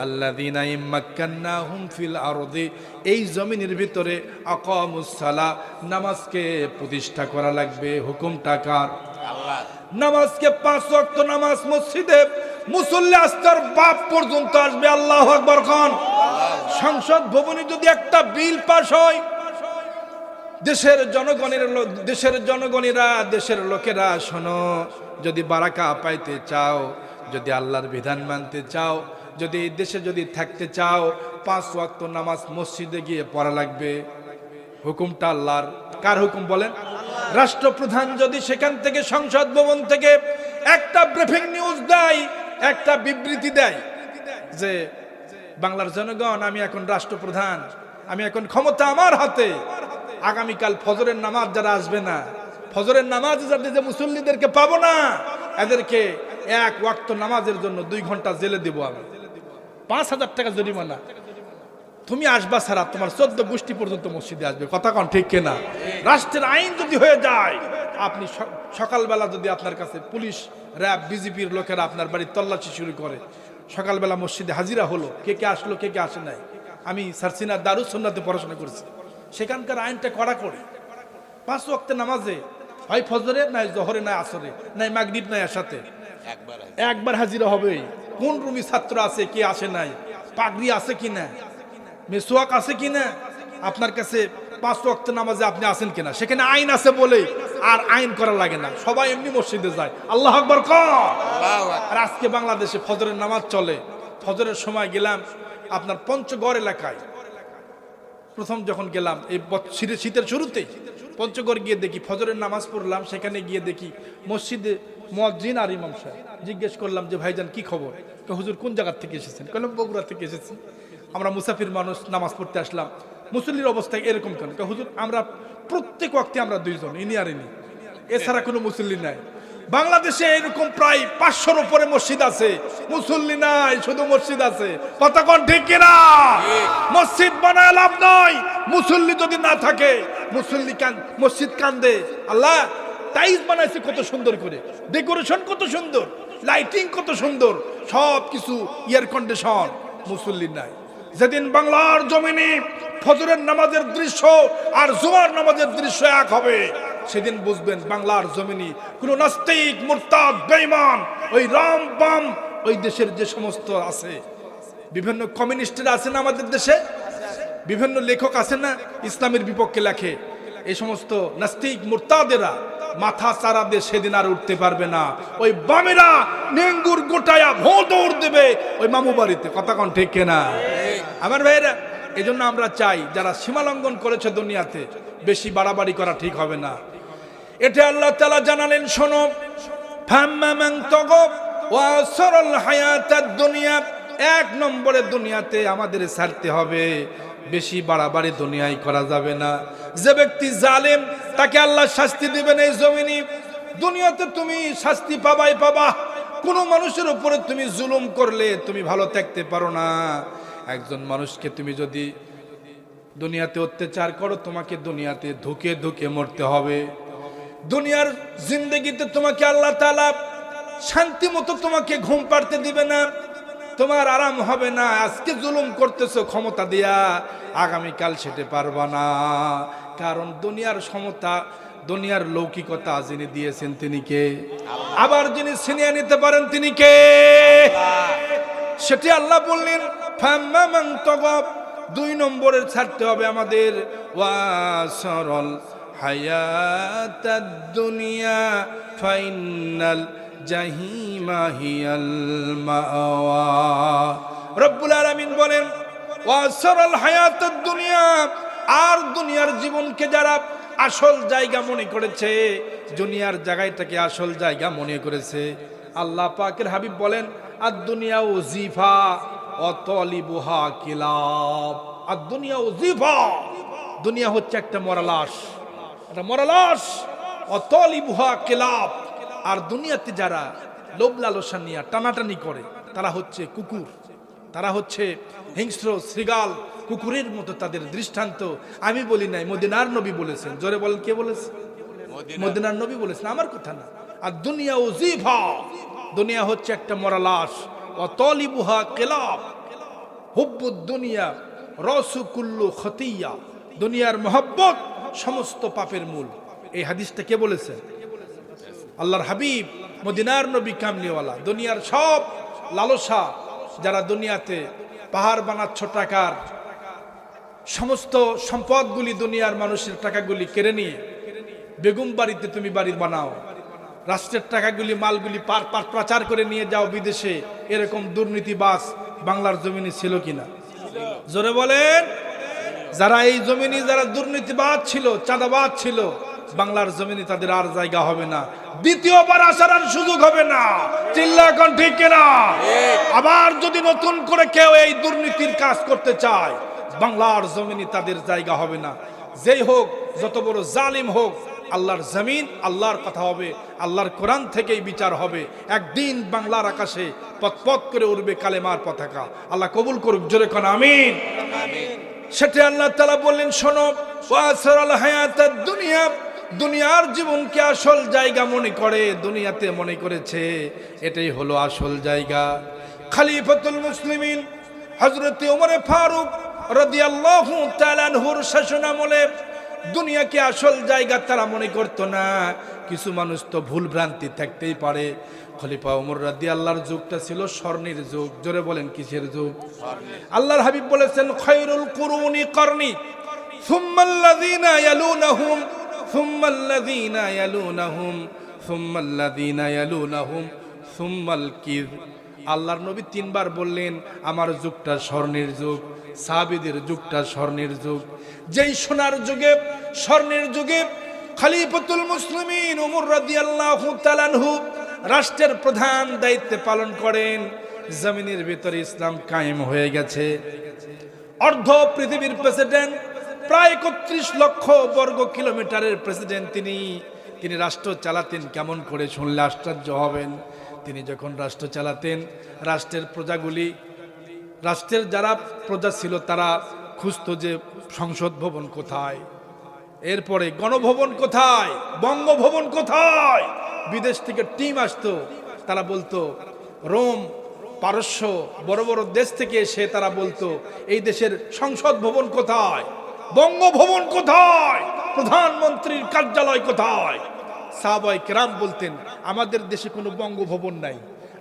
আল্লাযীনা ইম্মাক্কান্নাহুম ফিল আরদি, এই জমিনের ভিতরে আকামুস সালাহ, নামাজকে প্রতিষ্ঠা করা লাগবে। হুকুমটা কার? আল্লাহ। নামাজকে ৫ ওয়াক্ত নামাজ মসজিদে মুসল্লি আস্তার বাপ পর্যন্ত আসবে। আল্লাহু আকবার খান। সংসদ ভবনে যদি একটা বিল পাস হয়, দেশের জনগণেরা দেশের লোকেরা শোনো, যদি বারাকা পাইতে চাও, যদি আল্লাহর বিধান মানতে চাও, যদি এই দেশে যদি থাকতে চাও, ৫ ওয়াক্ত নামাজ মসজিদে গিয়ে পড়া লাগবে। হুকুমটা আল্লাহর। কার হুকুম বলেন? রাষ্ট্রপ্রধান যদি সেখান থেকে সংসদ ভবন থেকে একটা ব্রিফিং নিউজ দেয়, একটা বিবৃতি দেয় যে বাংলার জনগণ, আমি এখন রাষ্ট্রপ্রধান, আমি এখন ক্ষমতা আমার হাতে, আগামীকাল ফজরের নামাজ যারা আসবে না, ফজরের নামাজ যাদের যে মুসল্লিদেরকে পাবো না, এদেরকে ১ ওয়াক্ত নামাজের জন্য ২ ঘন্টা জেলে দেবো, আমি ৫,০০০ টাকা জরিমানা, তুমি আসবা ছাড়া তোমার ১৪ গোষ্ঠী পর্যন্ত মসজিদে আসবে। কথা কন ঠিক কিনা? রাষ্ট্রের আইন যদি হয়ে যায়, আপনি সকালবেলা যদি আপনার কাছে পুলিশ, র্যাব, বিজেপির লোকেরা আপনার বাড়ি তল্লাশি শুরু করে, সকালবেলা মসজিদে হাজিরা হলো, কে কে আসলো কে কে আসে নাই। আমি সারসিনা দারুস সুন্নাতে পড়াশোনা করেছি, সেখানকার আইনটা কড়া করে ৫ ওয়াক্তের নামাজে হয় ফজরে, নাই জোহরে, নাই আসরে, নাই মাগরিব, নাই এশাতে একবার হাজিরা হবে। কোন রুমি ছাত্র আছে, কে আসে নাই, পাগড়ি আছে কিনা, মেসওয়াক আছে কিনা, আপনার কাছে ৫ ওয়াক্ত নামাজে আপনি আসেন কিনা, সেখানে আইন আছে বলে আর আইন করা লাগে না, সবাই এমনি মসজিদে যায়। আল্লাহু আকবার কর। আর আজকে বাংলাদেশে ফজরের নামাজ চলে। ফজরের সময় গেলাম আপনার পঞ্চগড় এলাকায়, প্রথম যখন গেলাম এই শীতের শুরুতেই পঞ্চগড় গিয়ে দেখি ফজরের নামাজ পড়লাম, সেখানে গিয়ে দেখি মসজিদে মুয়াজ্জিন আর ইমাম সাহেব। জিজ্ঞেস করলাম যে ভাইজান কি খবর? তো হুজুর কোন জায়গা থেকে এসেছেন? বললাম বগুড়া থেকে এসেছি, আমরা মুসাফির মানুষ, নামাজ পড়তে আসলাম। মুসল্লির অবস্থা এরকম কেন? হুজুর আমরা প্রত্যেক ওয়াক্তে আমরা ২ জন, ইনি আর ইনি, এছাড়া কোনো মুসল্লি নাই। বাংলাদেশে এরকম প্রায় ৫০০-র উপরে মসজিদ আছে, মুসল্লি নাই, শুধু মসজিদ আছে। কথা কোন ঠিক কিনা? মসজিদ বানায় লাভ নয়, মুসল্লি যদি না থাকে, মসজিদ কান্দে। আল্লাহ টাইলস বানাইছে কত সুন্দর করে, ডেকোরেশন কত সুন্দর, লাইটিং কত সুন্দর, সব কিছু এয়ার কন্ডিশন, মুসল্লি নাই। যেদিন বাংলার জমিনে ফজরের নামাজের দৃশ্য আর জুমার নামাজের দৃশ্য এক হবে, সেদিন বুঝবেন বাংলার জমিনে কোন নাস্তিক, মুরতাদ, বেঈমান, ওই রাম বাম, ওই দেশের যে সমস্ত আছে, বিভিন্ন কমিউনিস্টরা আছে না আমাদের দেশে, বিভিন্ন লেখক আছে না ইসলামের বিপক্ষে লেখে, এই সমস্ত নাস্তিক মুরতাদেরা মাথা চারা দিয়ে সেদিন আর উঠতে পারবে না। ওই বামেরা নেঙ্গুর গোটায়া ভোঁ দৌড় দেবে ওই মামু বাড়িতে। কথা কোন ঠিক কিনা? আমার ভাইয়েরা, এই জন্য আমরা চাই যারা সীমালঙ্ঘন করেছে দুনিয়াতে, বেশি বাড়াবাড়ি করা ঠিক হবে না। এটা আল্লাহ তাআলা জানালেন, শোনো, ফাম্মামান তাগাব ওয়া আসরাল হায়াতাদ দুনিয়া, ১ নম্বরে দুনিয়াতে আমাদের ছাড়তে হবে, বেশি বাড়াবাড়ি দুনিয়ায় করা যাবে না। যে ব্যক্তি জালেম, তাকে আল্লাহ শাস্তি দিবেন এই জমিনে। দুনিয়াতে তুমি শাস্তি পাবাই পাবা, কোনো মানুষের উপরে তুমি জুলুম করলে তুমি ভালো থাকতে পারো না। একজন মানুষকে তুমি যদি দুনিয়াতে অত্যাচার করো, তোমাকে দুনিয়াতে ধুকে ধুকে মরতে হবে। দুনিয়ার জিন্দগিতে তোমাকে আল্লাহ তাআলা শান্তি মতো তোমাকে ঘুম পাড়তে দিবে না, তোমার আরাম হবে না। আজকে জুলুম করতেছো ক্ষমতা দিয়া, আগামীকাল সেটা পারবা না। কারণ দুনিয়ার সমতা, দুনিয়ার লৌকিকতা যিনি দিয়েছেন তিনি কে? আবার যিনি ছিনিয়ে নিতে পারেন তিনি কে? সেটি আল্লাহ বললেন ফাম্মা মান তাগাব। 2 নম্বরের ছাড়তে হবে আমাদের ওয়াসরল হায়াতাদ দুনিয়া ফাইনাল জাহিমা হিয়াল মাওয়া। রব্বুল আলামিন বলেন ওয়াসরল হায়াতাদ দুনিয়া, আর দুনিয়ার জীবনকে যারা আসল জায়গা মনে করেছে, দুনিয়ার জায়গাটাকে আসল জায়গা মনে করেছে, আল্লাহ পাকের হাবিব বলেন আর দুনিয়া ওজিফা অতলিবুহা কিলাব। আর দুনিয়া ওজিফা, দুনিয়া হচ্ছে একটা মরা লাশ, একটা মরা লাশ। অতলিবুহা কিলাব, আর দুনিয়াতে যারা লোভ লালসা নিয়ে টানাটানি করে তারা হচ্ছে কুকুর, তারা হচ্ছে হিংস্র শৃগাল, কুকুরের মতো তাদের দৃষ্টান্ত। আমি বলি নাই, মদিনার নবী বলেছেন। জোরে বলেন, কে বলেছে? মদিনার নবী বলেছেন, আমার কথা না। আর দুনিয়া ওজিফা, দুনিয়া হচ্ছে একটা মরা লাশ। অতলিবুহা কিলাব হুব্বুদ দুনিয়া রসু কুল্লু খতিয়া, দুনিয়ার মহব্বত সমস্ত পাপের মূল। এই হাদিসটা কে বলেছে? আল্লাহর হাবিব মদিনার নবী কামলিওয়ালা। দুনিয়ার সব লালসা, যারা দুনিয়াতে পাহাড় বানাচ্ছ টাকার, সমস্ত সম্পদগুলি দুনিয়ার মানুষের টাকাগুলি কেড়ে নিয়ে বেগম বাড়িতে তুমি বাড়ি বানাও, রাষ্ট্রের টাকাগুলি মালগুলি পাচার করে নিয়ে যাও বিদেশে, এরকম দুর্নীতিবাজ বাংলার জমিনে ছিল কিনা? জোরে বলেন। যারা এই জমিনে যারা দুর্নীতিবাজ ছিল, চাঁদাবাজ ছিল, বাংলার জমিনে তাদের আর জায়গা হবে না, দ্বিতীয়বার আসার আর সুযোগ হবে না। চিল্লা এখন ঠিক কিনা? আবার যদি নতুন করে কেউ এই দুর্নীতির কাজ করতে চায়, বাংলার জমিনে তাদের জায়গা হবে না। যেই হোক, যত বড় জালিম হোক, আল্লাহর জমিন, আল্লাহর কথা হবে, আল্লাহর কোরআন থেকেই বিচার হবে। একদিন বাংলার আকাশে পথ করে উঠবে কালেমার পতাকা। আল্লাহ কবুল করুক, জোরে কোন আমিন। সেটা আল্লাহ তাআলা বললেন, শোনো ওয়াসরাল হায়াতাদ দুনিয়া, দুনিয়ার জীবনকে আসল জায়গা মনে করে, দুনিয়াতে মনে করেছে এটাই হলো আসল জায়গা। খলিফাতুল মুসলিমিন হযরত ওমর ফারুক রাদিয়াল্লাহু তাআলা আনহুর শাসনামলে দুনিয়াকে আসল জায়গা তারা মনে করতো না। কিছু মানুষ তো ভুল ভ্রান্তি থাকতেই পারে। খলিফা ওমর রাদিয়াল্লাহর যুগটা ছিল স্বর্ণের যুগ। জোরে বলেন, কিসের যুগ? আল্লাহর হাবিব বলেছেন খায়রুল কুরুনি করনি সুম্মাল্লাযীনা ইয়ালুনাহুম সুম্মাল্লাযীনা ইয়ালুনাহুম সুম্মাল্লাযীনা ইয়ালুনাহুম সুম্মাল কির। আল্লাহর নবী 3 বার বললেন আমার যুগটা স্বর্ণের যুগ, সাহাবীদের যুগটা স্বর্ণের যুগ। যেই সোনার যুগে, স্বর্ণের যুগে খলিফাতুল মুসলিমিন ওমর রাদিয়াল্লাহু তাআলা আনহু রাষ্ট্রের প্রধান দায়িত্ব পালন করেন, জমিনের ভিতরে ইসলাম কায়েম হয়ে গেছে। অর্ধ পৃথিবীর প্রেসিডেন্ট, প্রায় 31 লক্ষ বর্গ কিলোমিটারের প্রেসিডেন্ট তিনি রাষ্ট্র চালাতেন কেমন করে শুনলে আশ্চর্য হবেন। তিনি যখন রাষ্ট্র চালাতেন, রাষ্ট্রের প্রজাগুলি, রাষ্ট্রের যারা প্রজা ছিল তারা খুঁজতো যে সংসদ ভবন কোথায়, এরপরে গণভবন কোথায়, বঙ্গভবন কোথায়। বিদেশ থেকে টিম আসতো, তারা বলতো রোম, পারস্য, বড় বড় দেশ থেকে এসে তারা বলতো এই দেশের সংসদ ভবন কোথায়, বঙ্গভবন কোথায়, প্রধানমন্ত্রীর কার্যালয় কোথায়। সাহাবায়ে কেরাম বলতেন আমাদের দেশে কোনো বঙ্গভবন নাই,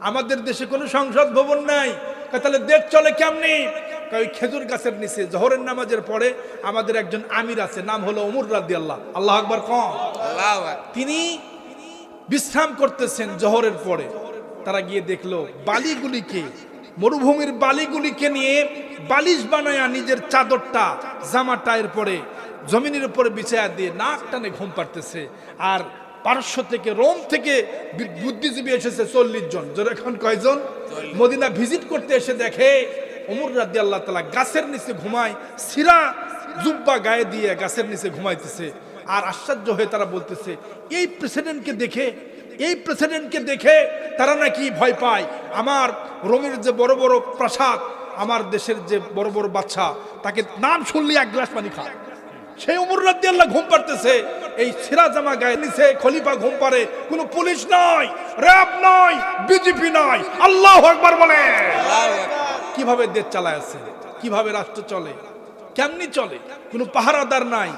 আমাদের দেশে কোনো সংসদ ভবন নাই। তাহলে দেশ চলে কেমনি? ওই খেজুর গাছের নিচে জোহরের নামাজের পরে আমাদের একজন আমির আছে, নাম হলো ওমর রাদিয়াল্লাহু। আল্লাহু আকবার কম। তিনি বিশ্রাম করতেছেন জোহরের পরে। তারা গিয়ে দেখলো বালিগুলিকে, মরুভূমির বালিগুলিকে নিয়ে বালিশ বানায়া নিজের চাদরটা, জামাটা এরপরে জমিনের উপরে বিছায়া দিয়ে নাক টানে ঘুম পাড়তেছে। আর পারস্য থেকে, রোম থেকে বুদ্ধিজীবী এসেছে 40 জন। এখন কয়জন? মদিনা ভিজিট করতে এসে দেখে ওমর রাদিয়াল্লাহু তাআলা গাছের নিচে ঘুমায়, সিরা জুব্বা গায়ে দিয়ে গাছের নিচে ঘুমাইতেছে। আর আশ্চর্য হয়ে তারা বলতেছে এই প্রেসিডেন্টকে দেখে তারা নাকি ভয় পায়। আমার রোমের যে বড় বড় প্রাসাদ, আমার দেশের যে বড় বড় বাচ্চা, তাকে নাম শুনলে এক গ্লাস পানি খায়। সেই ওমর রাদিয়াল্লাহু ঘুম পাড়তেছে, এই ছেঁড়া জামা গায়ে নিচে খলিফা ঘুম পাড়ে, কোনো পুলিশ নয়, র্যাব নয়, বিজেপি নয়। আল্লাহু আকবার বলে। কিভাবে দেশ চালায় আছে, কিভাবে রাষ্ট্র চলে, কেমনি চলে, কোনো পাহারাদার নাই।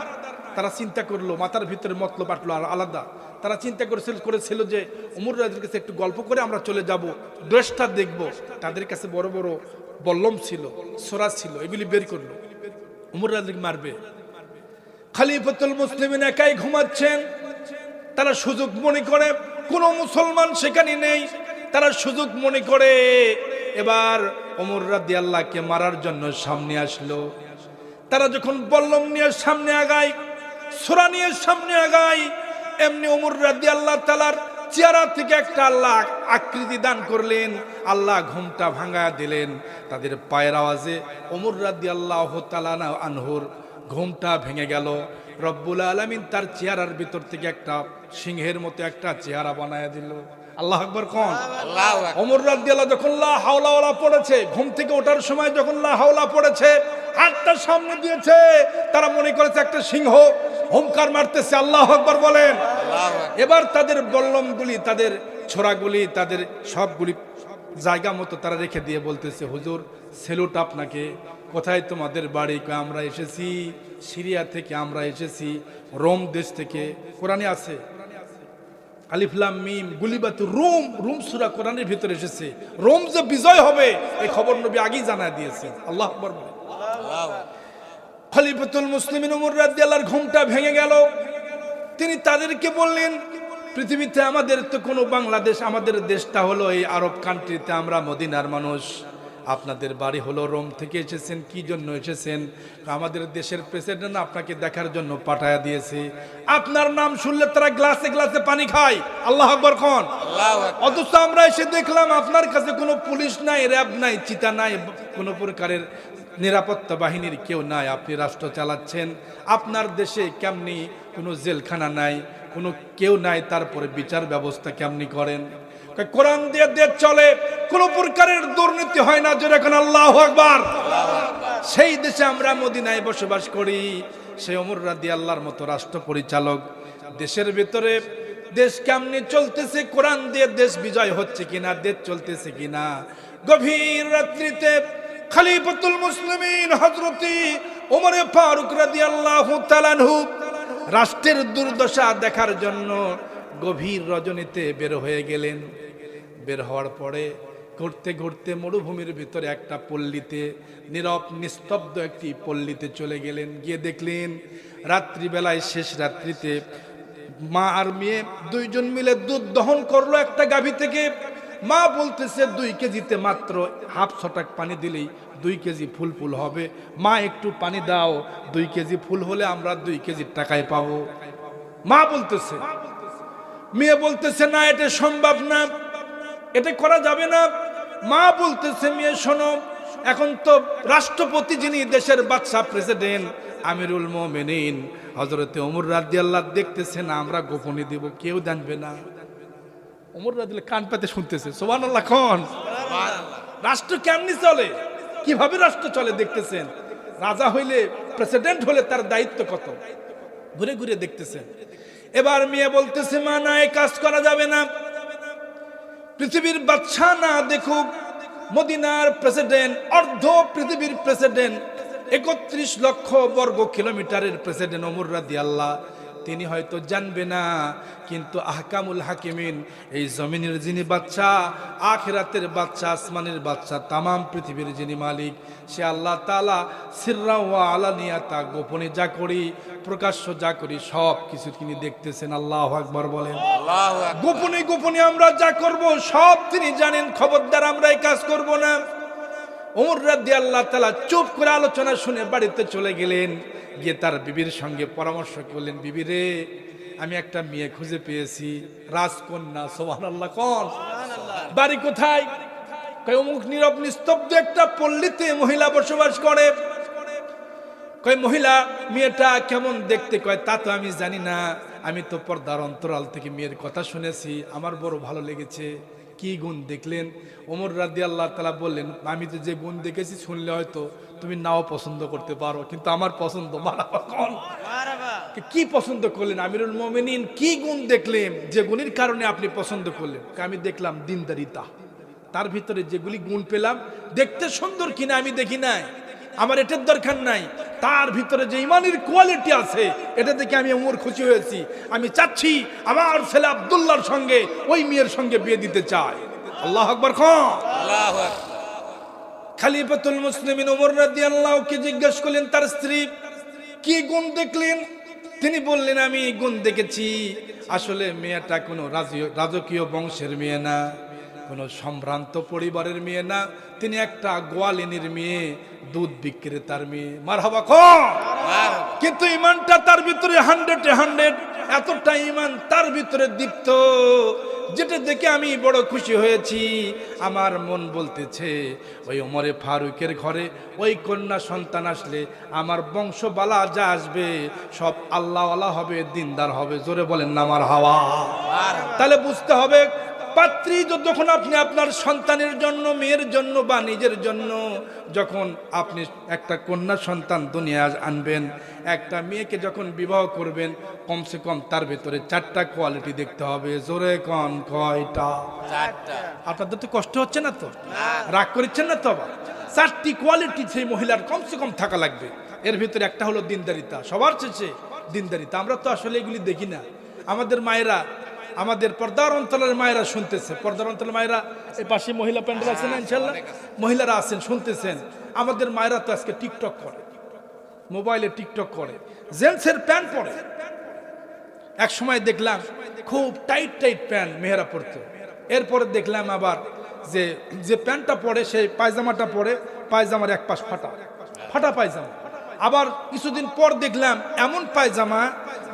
তারা চিন্তা করলো, মাথার ভিতরে মতলব আটলো আর আলাদা। তারা চিন্তা করেছিল যে ওমর রাদিয়ার কাছে একটু গল্প করে আমরা চলে যাব, ড্রেসটা দেখব। তাদের কাছে বড় বড় বল্লম ছিল, সোরা ছিল, এগুলি বের করলো। ওমর রাদিয়াকে মারবে। খলিফাতুল মুসলিমিন একাই ঘুমাচ্ছেন। তারা সুযোগ মনে করে, কোন মুসলমান সেখানে নেই, তারা সুযোগ মনে করে এবার ওমর রাদিয়াল্লাহকে মারার জন্য সামনে আসলো। তারা যখন বল্লম নিয়ে সামনে আগায়, সূরা নিয়ে সামনে আগায়, এমনি ওমর রাদিয়াল্লাহু তাআলার চেহারা থেকে একটা আল্লাহ আকৃতি দান করলেন। আল্লাহ ঘুমটা ভাঙায়া দিলেন। তাদের পায়ের আওয়াজে ওমর রাদিয়াল্লাহু তাআলা আনহুর ঘুমটা ভেঙে গেল। রব্বুল আলামিন তার চেহারার ভিতর থেকে একটা সিংহের মতো একটা চেহারা বানায়া দিল। আল্লাহু আকবার কোন। ওমর রাদিয়াল্লাহু যখন লা হাওলা ওয়ালা পড়েছে, ঘুম থেকে ওঠার সময় যখন লা হাওলা পড়েছে, হাতটা সামনে দিয়েছে, তারা মনে করেছে একটা সিংহ হুঙ্কার মারতেছে। আল্লাহু আকবার বলেন। এবার তাদের বল্লমগুলি, তাদের ছোরাগুলি, তাদের সবগুলি জায়গা মতো তারা রেখে দিয়ে বলতেছে, হুজুর সেলুট আপনাকে। কোথায় তোমাদের বাড়ি? আমরা এসেছি সিরিয়া থেকে, আমরা এসেছি রোম দেশ থেকে। কোরআনে আছে আলিফ লাম মিম গুলিবাত রোম, রোম সূরা কোরআনের ভিতরে এসেছে। রোম যে বিজয় হবে এই খবর নবী আগেই জানায় দিয়েছেন। আল্লাহু আকবার। খলিফাতুল মুসলিমিন ওমর রাদিয়াল্লাহর ঘুমটা ভেঙে গেল। তিনি তাদেরকে বললেন, পৃথিবীতে আমাদের তো কোনো বাংলাদেশ, আমাদের দেশটা হলো এই আরব কান্ট্রিতে, আমরা মদিনার মানুষ। আপনাদের বাড়ি হলো রোম থেকে এসেছেন, কি জন্য এসেছেন? আমাদের দেশের প্রেসিডেন্ট আপনাকে দেখার জন্য পাঠায়া দিয়েছে। আপনার নাম শুনলে তারা গ্লাসে গ্লাসে পানি খায়। আল্লাহু আকবার কোন। অথচ আমরা এসে দেখলাম আপনার কাছে কোনো পুলিশ নাই, র্যাব নাই, চিতা নাই, কোনো প্রকারের নিরাপত্তা বাহিনীর কেউ নাই। আপনি রাষ্ট্র চালাচ্ছেন, আপনার দেশে কেমনি কোনো জেলখানা নাই, কোনো কেউ নাই, তারপরে বিচার ব্যবস্থা কেমনি করেন? কোরআন দিয়ে দেশ চলে, কোন প্রকারের দুর্নীতি হয় না। যেরকম আল্লাহু আকবার। সেই দেশে আমরা মদিনায় বসবাস করি। সেই ওমর রাদিয়াল্লাহর মতো রাষ্ট্র পরিচালক, দেশের ভিতরে দেশ কেমনি চলতেছে, কোরআন দিয়ে দেশ বিজয় হচ্ছে কিনা, দেশ চলতেছে কিনা। গভীর রাত্রিতে খলিফাতুল মুসলিমিন হযরতে ওমর ফারুক রাদিয়াল্লাহু তাআলা আনহু রাষ্ট্রের দুর্দশা দেখার জন্য গভীর রজনীতে বের হয়ে গেলেন। বের হওয়ার পরে ঘুরতে ঘুরতে মরুভূমির ভিতরে একটা পল্লীতে, নীরব নিস্তব্ধ একটি পল্লীতে চলে গেলেন। গিয়ে দেখলেন রাত্রিবেলায়, শেষ রাত্রিতে মা আর মেয়ে দুইজন মিলে দুধ দহন করলো একটা গাভী থেকে। মা বলতেছে 2 কেজিতে মাত্র হাফ ছটাক পানি দিলেই 2 কেজি ফুল হবে। মা একটু পানি দাও, 2 কেজি ফুল হলে আমরা 2 কেজির টাকায় পাবো। মা বলতেছে, মেয়ে বলতেছে না, এটা সম্ভব না, এটা করা যাবে না। মা বলতেছে, মেয়ে শোনো, এখন তো রাষ্ট্রপতি যিনি দেশের বাদশা, প্রেসিডেন্ট, আমিরুল মুমিনিন হযরতে ওমর রাদিয়াল্লাহু দেখতেছে না, আমরা গোপনে দেব, কেউ জানবে না। ওমর রাদিয়াল্লাহু কান পেতে শুনতেছে। সুবহানাল্লাহ কোন। রাষ্ট্র কেমনি চলে, কিভাবে রাষ্ট্র চলে দেখতেছেন। রাজা হইলে, প্রেসিডেন্ট হলে তার দায়িত্ব কত, ঘুরে ঘুরে দেখতেছেন। এবার মেয়ে বলতেছে, মা না, এই কাজ করা যাবে না। পৃথিবীর বাদশা না দেখুক, মদিনার প্রেসিডেন্ট, অর্ধ পৃথিবীর প্রেসিডেন্ট, 31 লক্ষ বর্গ কিলোমিটারের প্রেসিডেন্ট ওমর রাদিয়াল্লাহু, তিনি হয়তো জানবে না, কিন্তু আহকামুল হাকিমিন, এই জমিনের যিনি বাদশা, আখিরাতের বাদশা, আসমানের বাদশা, তামাম পৃথিবীর যিনি মালিক, সে আল্লাহ তাআলা সিররা ওয়া আলানিয়াতা, গোপনে যা করি, প্রকাশ্য যা করি, সব কিছু তিনি দেখতেছেন। আল্লাহু আকবার বলেন। গোপনে গোপনে আমরা যা করব সব তিনি জানেন। খবরদার আমরা এই কাজ করব না। ওমর রাদিয়াল্লাহু তাআলা চুপ করে আলোচনা শুনে বাড়িতে চলে গেলেন। গিয়ে তার বিবির সঙ্গে পরামর্শ করলেন, বিবি রে, আমি একটা মেয়ে খুঁজে পেয়েছি, রাজকন্যা। সুবহানাল্লাহ কোন। বাড়ি কোথায়? কয় অমুক নীরব নিস্তব্ধ একটা পল্লীতে মহিলা বসবাস করে। কয় মহিলা মেয়েটা কেমন দেখতে, কয় তা তো আমি জানি না, আমি তো পর্দার অন্তরাল থেকে মেয়ের কথা শুনেছি, আমার বড় ভালো লেগেছে। কি গুণ দেখলেন? ওমর রাদিয়াল্লাহু তাআলা বললেন, আমি তো যে গুণ দেখেছি শুনলে হয়তো তুমি নাও পছন্দ করতে পারো, কিন্তু আমার পছন্দ। মারহাবা কোন কি পছন্দ করলেন আমিরুল মুমিনিন? কি গুণ দেখলেন যে গুণের কারণে আপনি পছন্দ করলেন? আমি দেখলাম দিনদারিতা, তার ভিতরে যেগুলি গুণ পেলাম, দেখতে সুন্দর কিনা আমি দেখি নাই, আমার এটার দরকার নাই, তার ভিতরে যে ইমানের কোয়ালিটি আছে এটা দেখে আমি ওমর খুশি হয়েছি। আমি চাচ্ছি আমার ছেলে আব্দুল্লাহর সঙ্গে ওই মেয়ের সঙ্গে বিয়ে দিতে চাই। আল্লাহু আকবার খান। আল্লাহু আকবার। খলিফাতুল মুসলিমিন ওমর রাদিয়াল্লাহুকে জিজ্ঞেস করলেন তার স্ত্রী, কি গুণ দেখলেন? তিনি বললেন, আমি গুণ দেখেছি, আসলে মেয়েটা কোনো রাজকীয় বংশের মেয়ে না, কোনো সম্ভ্রান্ত পরিবারের মেয়ে না, তিনি একটা গোয়ালিনীর মেয়ে, দুধ বিক্রেতার মেয়ে। মারহাবা কোন। কিন্তু ইমানটা তার ভিতরে 100 এতটা ইমান তার ভিতরে দীপ্ত, যেটা দেখে আমি বড় খুশি হয়েছি। আমার মন বলতেছে ওই ওমরে ফারুকের ঘরে ওই কন্যা সন্তান আসলে আমার বংশবালা যা আসবে সব আল্লাহওয়ালা হবে, দিনদার হবে। জোরে বলেন না মারহাবা। তাহলে বুঝতে হবে, পাত্রী যখন আপনি আপনার সন্তানের জন্য, মেয়ের জন্য বা নিজের জন্য যখন আপনি একটা কন্যা সন্তান দুনিয়া আনবেন, একটা মেয়েকে যখন বিবাহ করবেন, কমসে কম তার ভেতরে 4টা কোয়ালিটি দেখতে হবে। জোরে কন কয়টা? 4টা। আপনাদের তো কষ্ট হচ্ছে না তো? রাগ করছেন না তো? 4টি কোয়ালিটি সেই মহিলার কমসে কম থাকা লাগবে। এর ভিতরে একটা হলো দিনদারিতা, সবার শেষে দিনদারিতা। আমরা তো আসলে এগুলি দেখি না। আমাদের মায়েরা, আমাদের পর্দার অঞ্চলের মায়েরা শুনতেছে, পর্দার অঞ্চলের মায়েরা এই পাশে মহিলা প্যান্ডেল আছে না, ইনশাল্লাহ মহিলারা আছেন, শুনতেছেন। আমাদের মায়েরা তো আজকে টিকটক করে, মোবাইলে টিকটক করে, জেন্টসের প্যান্ট পরে। এক সময় দেখলাম খুব টাইট প্যান্ট মেয়েরা পরতো, এরপরে দেখলাম আবার যে যে প্যান্টটা পরে সেই পায়জামাটা পরে, পায়জামার এক পাশ ফাটা ফাটা পায়জামা। আবার কিছুদিন পর দেখলাম এমন পায়জামা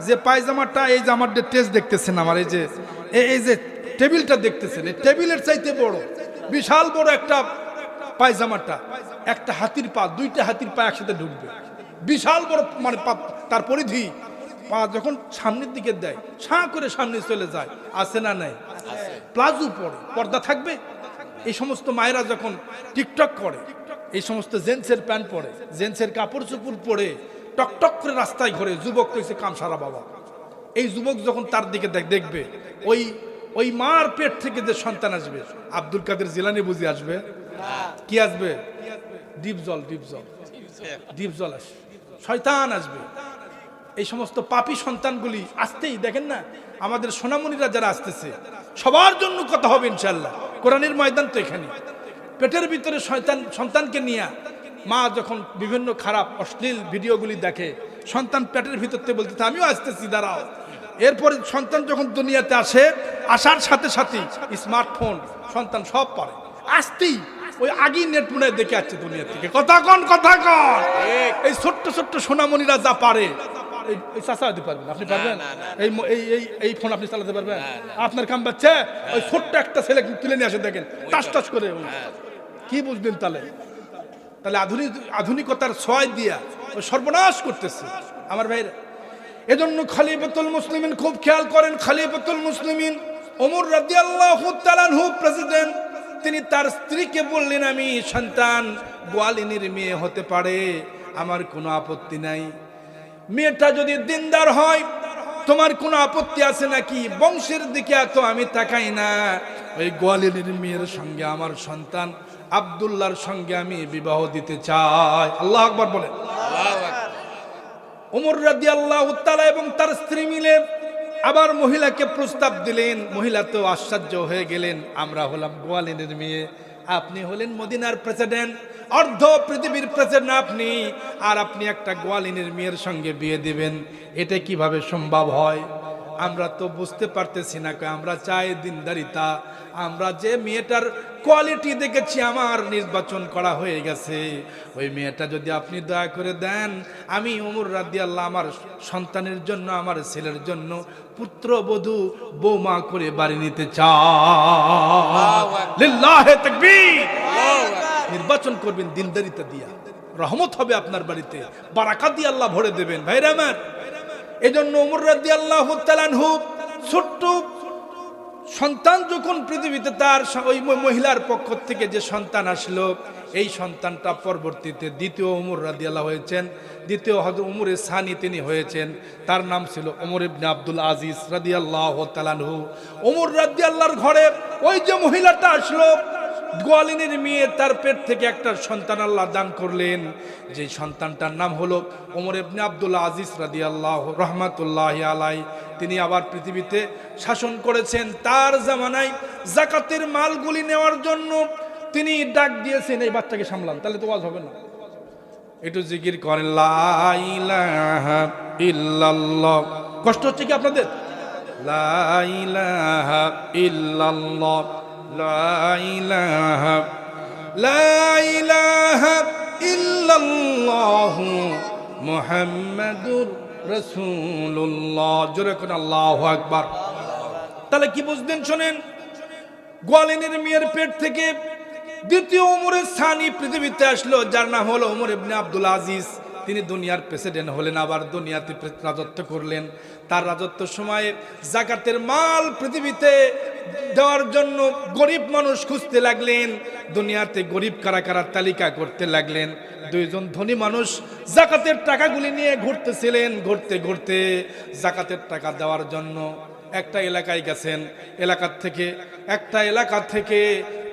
যে পায়জামাটা, এই যে আমার টেস্ট দেখতেছেন, আমার এই যে টেবিলটা দেখতেছেন, এই টেবিলের চাইতে বড়, বিশাল বড় একটা পায়জামাটা, একটা হাতির পা, 2টা হাতির পা একসাথে ঢুকবে, বিশাল বড়, মানে তার পরিধি, পা যখন সামনের দিকে দেয় ছাঁ করে সামনে চলে যায়। আছে না নাই? প্লাজো পরে, পর্দা থাকবে। এই সমস্ত মায়েরা যখন টিকটক করে, এই সমস্ত জেন্টসের প্যান্ট পরে, জেন্টসের কাপড় চোপড় পরে টকটক করে রাস্তায় ঘোরে, যুবক তো এসে কামসারা বাবা। এই যুবক যখন তার দিকে দেখবে, ওই মার পেট থেকে যে সন্তান আসবে, আব্দুল কাদের জিলানী বুঝি আসবে? কি আসবে? ডিপ জল আসবে, শয়তান আসবে। এই সমস্ত পাপী সন্তানগুলি আসতেই দেখেন না, আমাদের সোনামণিরা যারা আসতেছে সবার জন্য কথা হবে ইনশাল্লাহ। কোরআনের ময়দান তো এখানে। পেটের ভিতরে সন্তানকে নিয়ে মা যখন বিভিন্ন খারাপ অশ্লীল ভিডিওগুলি দেখে, সন্তান পেটের ভিতর থেকে বলতে আমিও আসতেছি, দাঁড়াও। এরপরে সন্তান যখন দুনিয়াতে আসে, আসার সাথে সাথে স্মার্টফোন সন্তান সব পারে, আসতেই ওই আগেই নেট মনে দেখে আসছে দুনিয়া থেকে। কথা কন। এই ছোট্ট সোনামণিরা যা পারে, এই চাচা দিতে পারবেন, আপনি পারবেন? এই ফোন আপনি চালাতে পারবেন? আপনার কাম বাচ্চা ওই ছোট্ট একটা ছেলে তুলে নিয়ে আসে, দেখেন টাস করে। কি বুঝবেন তাহলে? আধুনিকতার ছয় দিয়া ওই সর্বনাশ করতেছে আমার ভাইরা। এজন্য খলিফাতুল মুসলিমিন খুব খেয়াল করেন। খলিফাতুল মুসলিমিন ওমর রাদিয়াল্লাহু তাআলা আনহু প্রেসিডেন্ট, তিনি তার স্ত্রীকে বললেন, আমি সন্তান গোয়ালিনীর মেয়ে হতে পারে, আমার কোনো আপত্তি নাই। মেয়েটা যদি দিনদার হয় তোমার কোনো আপত্তি আছে নাকি? বংশের দিকে এত আমি তাকাই না, ওই গোয়ালিনীর মেয়ের সঙ্গে আমার সন্তান আব্দুল্লাহর সঙ্গে আমি বিবাহ দিতে চাই। আল্লাহু আকবার বলেন। ওমর রাদিয়াল্লাহু তাআলা এবং তার স্ত্রী মিলে আবার মহিলাকে প্রস্তাব দিলেন। মহিলা তো আশ্চর্য হয়ে গেলেন, আমরা হলাম গোয়ালিনীর মেয়ে, আপনি হলেন মদিনার প্রেসিডেন্ট, অর্ধ পৃথিবীর প্রেসিডেন্ট আপনি, আর আপনি একটা গোয়ালিনীর মেয়ের সঙ্গে বিয়ে দিবেন, এটা কিভাবে সম্ভব হয়? আমরা তো বুঝতে পারতেছি না। আমরা চাই দিনদারিতা। আমরা যে মেয়েটার কোয়ালিটি দেখেছি আমার নির্বাচন করা হয়ে গেছে, ওই মেয়েটা যদি আপনি দয়া করে দেন, আমি ওমর রাদিয়াল্লাহু আমার সন্তানের জন্য, আমার ছেলের জন্য পুত্রবধূ বৌমা করে বাড়ি নিতে চাই। লিল্লাহি তাকবীর। নির্বাচন করবেন দিনদারিতা দিয়া। রহমত হবে আপনার বাড়িতে, বারাকাত দিয়ে আল্লাহ ভরে দেবেন। ভাইরা আমার, এজন্য ওমর রাদিয়াল্লাহু তাআলা আনহু ছোট্ট সন্তান যখন পৃথিবীতে তার ওই মহিলার পক্ষ থেকে যে সন্তান আসলো, এই সন্তানটা পরবর্তীতে দ্বিতীয় ওমর রাদিয়াল্লাহু হয়েছেন, দ্বিতীয় হযরত ওমর সানি তিনি হয়েছেন। তার নাম ছিল ওমর ইবনে আব্দুল আজিজ রাদিয়াল্লাহু তাআলা আনহু। ওমর রাদিয়াল্লাহর ঘরে ওই যে মহিলাটা আসলো, গোয়ালিনীর মেয়ে, তার পেট থেকে একটা সন্তান আল্লাহ দান করলেন, যে সন্তানটার নাম হলো ওমর ইবনে আব্দুল আজিজ রাদিয়াল্লাহু রাহমাতুল্লাহি আলাইহি। তিনি আবার পৃথিবীতে শাসন করেছেন। তার জামানায় যাকাতের মালগুলি নেওয়ার জন্য তিনি ডাক দিয়েছেন, এই বাচ্চাকে সামলান, তাহলে তো ওয়াজ হবে না। একটু জিকির করেন লা ইলাহা ইল্লাল্লাহ। কষ্ট হচ্ছে কি আপনাদের? লা ইলাহা ইল্লাল্লাহ, লা ইলাহা, লা ইলাহা ইল্লাল্লাহু মুহাম্মাদুর রাসূলুল্লাহ। জোরে কোন আল্লাহু আকবার। তাহলে কি বুঝলেন? শোনেন, গোয়ালিনীর মেয়ের পেট থেকে দ্বিতীয় ওমর সানি পৃথিবীতে আসলো, যার নাম হলো ওমর ইবনে আব্দুল আজিজ। তিনি দুনিয়ার প্রেসিডেন্ট হলেন, আবার দুনিয়াতে রাজত্ব করলেন। তার রাজত্বের সময়ে যাকাতের মাল পৃথিবীতে দেওয়ার জন্য গরিব মানুষ খুঁজতে লাগলেন। দুনিয়াতে গরিব কারা কারা তালিকা করতে লাগলেন। দুইজন ধনী মানুষ যাকাতের টাকাগুলি নিয়ে ঘুরতেছিলেন। ঘুরতে ঘুরতে যাকাতের টাকা দেওয়ার জন্য একটা এলাকায় গেছেন। একটা এলাকা থেকে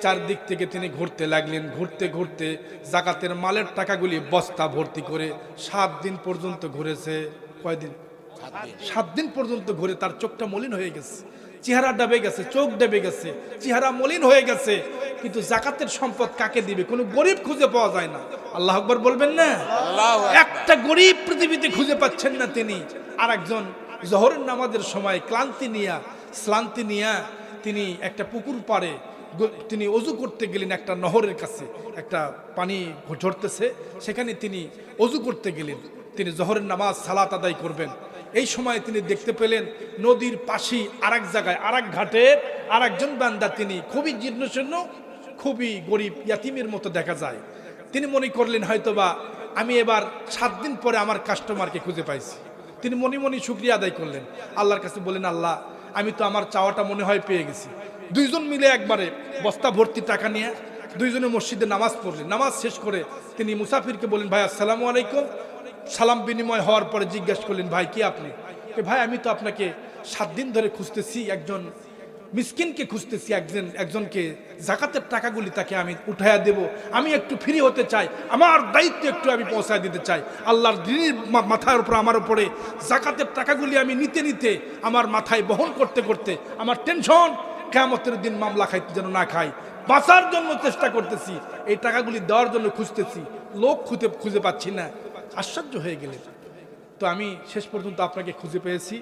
চারদিক থেকে তিনি ঘুরতে লাগলেন। ঘুরতে ঘুরতে যাকাতের মালের টাকাগুলি বস্তা ভর্তি করে 7 দিন পর্যন্ত ঘুরেছে। কয়দিন? 7 দিন পর্যন্ত ঘুরে তার চোখটা মলিন হয়ে গেছে, চেহারা ডেবে গেছে, চোখ ডেবে গেছে, চেহারা মলিন হয়ে গেছে। কিন্তু যাকাতের সম্পদ কাকে দিবে? কোনো গরিব খুঁজে পাওয়া যায় না। আল্লাহু আকবার বলবেন না? একটা গরিব পৃথিবীতে খুঁজে পাচ্ছেন না তিনি। আর একজন জোহরের নামাজের সময় ক্লান্তি নিয়া তিনি একটা পুকুর পাড়ে তিনি ওযু করতে গেলেন। একটা নহরের কাছে একটা পানি ঝরতেছে, সেখানে তিনি ওযু করতে গেলেন। তিনি জোহরের নামাজ সালাত আদায় করবেন। এই সময় তিনি দেখতে পেলেন নদীর পাশে আরেক জায়গায় আরেক ঘাটে আরেকজন বান্দা, তিনি খুবই জীর্ণশীর্ণ, খুবই গরিব, ইয়াতিমের মতো দেখা যায়। তিনি মনে করলেন হয়তোবা আমি এবার 7 দিন পরে আমার কাস্টমারকে খুঁজে পাইছি। তিনি মনে মনে শুকরিয়া আদায় করলেন, আল্লাহর কাছে বলেন, আল্লাহ আমি তো আমার চাওয়াটা মনে হয় পেয়ে গেছি। দুইজন মিলে একবারে বস্তা ভর্তি টাকা নিয়ে দুইজনে মসজিদে নামাজ পড়লেন। নামাজ শেষ করে তিনি মুসাফিরকে বলেন, ভাই আসসালামু আলাইকুম। সালাম বিনিময় হওয়ার পরে জিজ্ঞেস করলেন, ভাই কি আপনি? ভাই আমি তো আপনাকে 7 দিন ধরে খুঁজতেছি, একজন মিসকিনকে খুঁজতেছি, একজনকে যাকাতের টাকাগুলি তাকে আমি উঠাইয়া দেব, আমি একটু ফ্রি হতে চাই, আমার দায়িত্ব একটু আমি পৌঁছায় দিতে চাই। আল্লাহর দিনের মাথার উপর আমার উপরে যাকাতের টাকাগুলি আমি নিতে নিতে আমার মাথায় বহন করতে করতে আমার টেনশন, কিয়ামতের দিন মামলা খাইতে যেন না খাই, বাঁচার জন্য চেষ্টা করতেছি, এই টাকাগুলি দেওয়ার জন্য খুঁজতেছি, লোক খুঁজে পাচ্ছি না। আশ্চর্য হয়ে গেলেন। তো আমি শেষ পর্যন্ত আপনাকে খুঁজে পেয়েছি,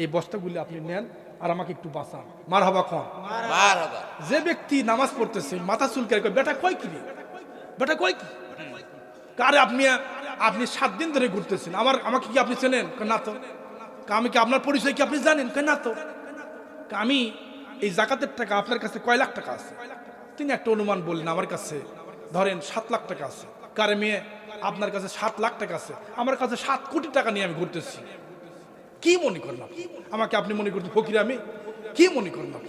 এই বস্তাগুলি আপনি নেন আর আমাকে একটু বাঁচান। মারহাবা কোন? মারহাবা। যে ব্যক্তি নামাজ পড়তেছে মাথা চুলকায় কয়, বেটা কয় কি রে, বেটা কয় কি? কারে আপনি 7 দিন ধরে ঘুরতেছেন, আমাকে কি আপনি চেনেন? না তো। আমি কি আপনার পরিচয় কি আপনি জানেন? না তো। আমি এই যাকাতের টাকা আপনার কাছে কয় লাখ টাকা আছে? তিনি একটা অনুমান বললেন, আমার কাছে ধরেন 7 লাখ টাকা আছে। কারে মেয়ে? আপনার কাছে 7 লাখ টাকা আছে, আমার কাছে 7 কোটি টাকা নিয়ে আমি ঘুরতেছি। কি মনে করলাম আমাকে? আপনি মনে করছেন ফকির? আমি কি মনে করলাম?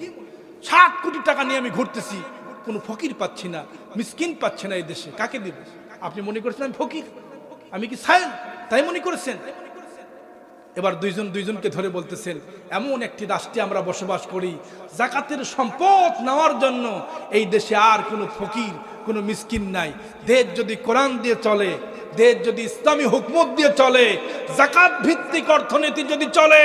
7 কোটি টাকা নিয়ে আমি ঘুরতেছি, কোনো ফকির পাচ্ছি না, মিসকিন পাচ্ছে না এই দেশে, কাকে দিব? আপনি মনে করছেন আমি ফকির? আমি কি সায়েল? তাই মনে করেছেন? এবার দুইজনকে ধরে বলতেছেন, এমন একটি রাষ্ট্রে আমরা বসবাস করি, যাকাতের সম্পদ নেওয়ার জন্য এই দেশে আর কোনো ফকির, কোনো মিসকিন নাই। দেশ যদি কোরআন দিয়ে চলে, দেশ যদি ইসলামী হুকমত দিয়ে চলে, যাকাত ভিত্তিক অর্থনীতি যদি চলে,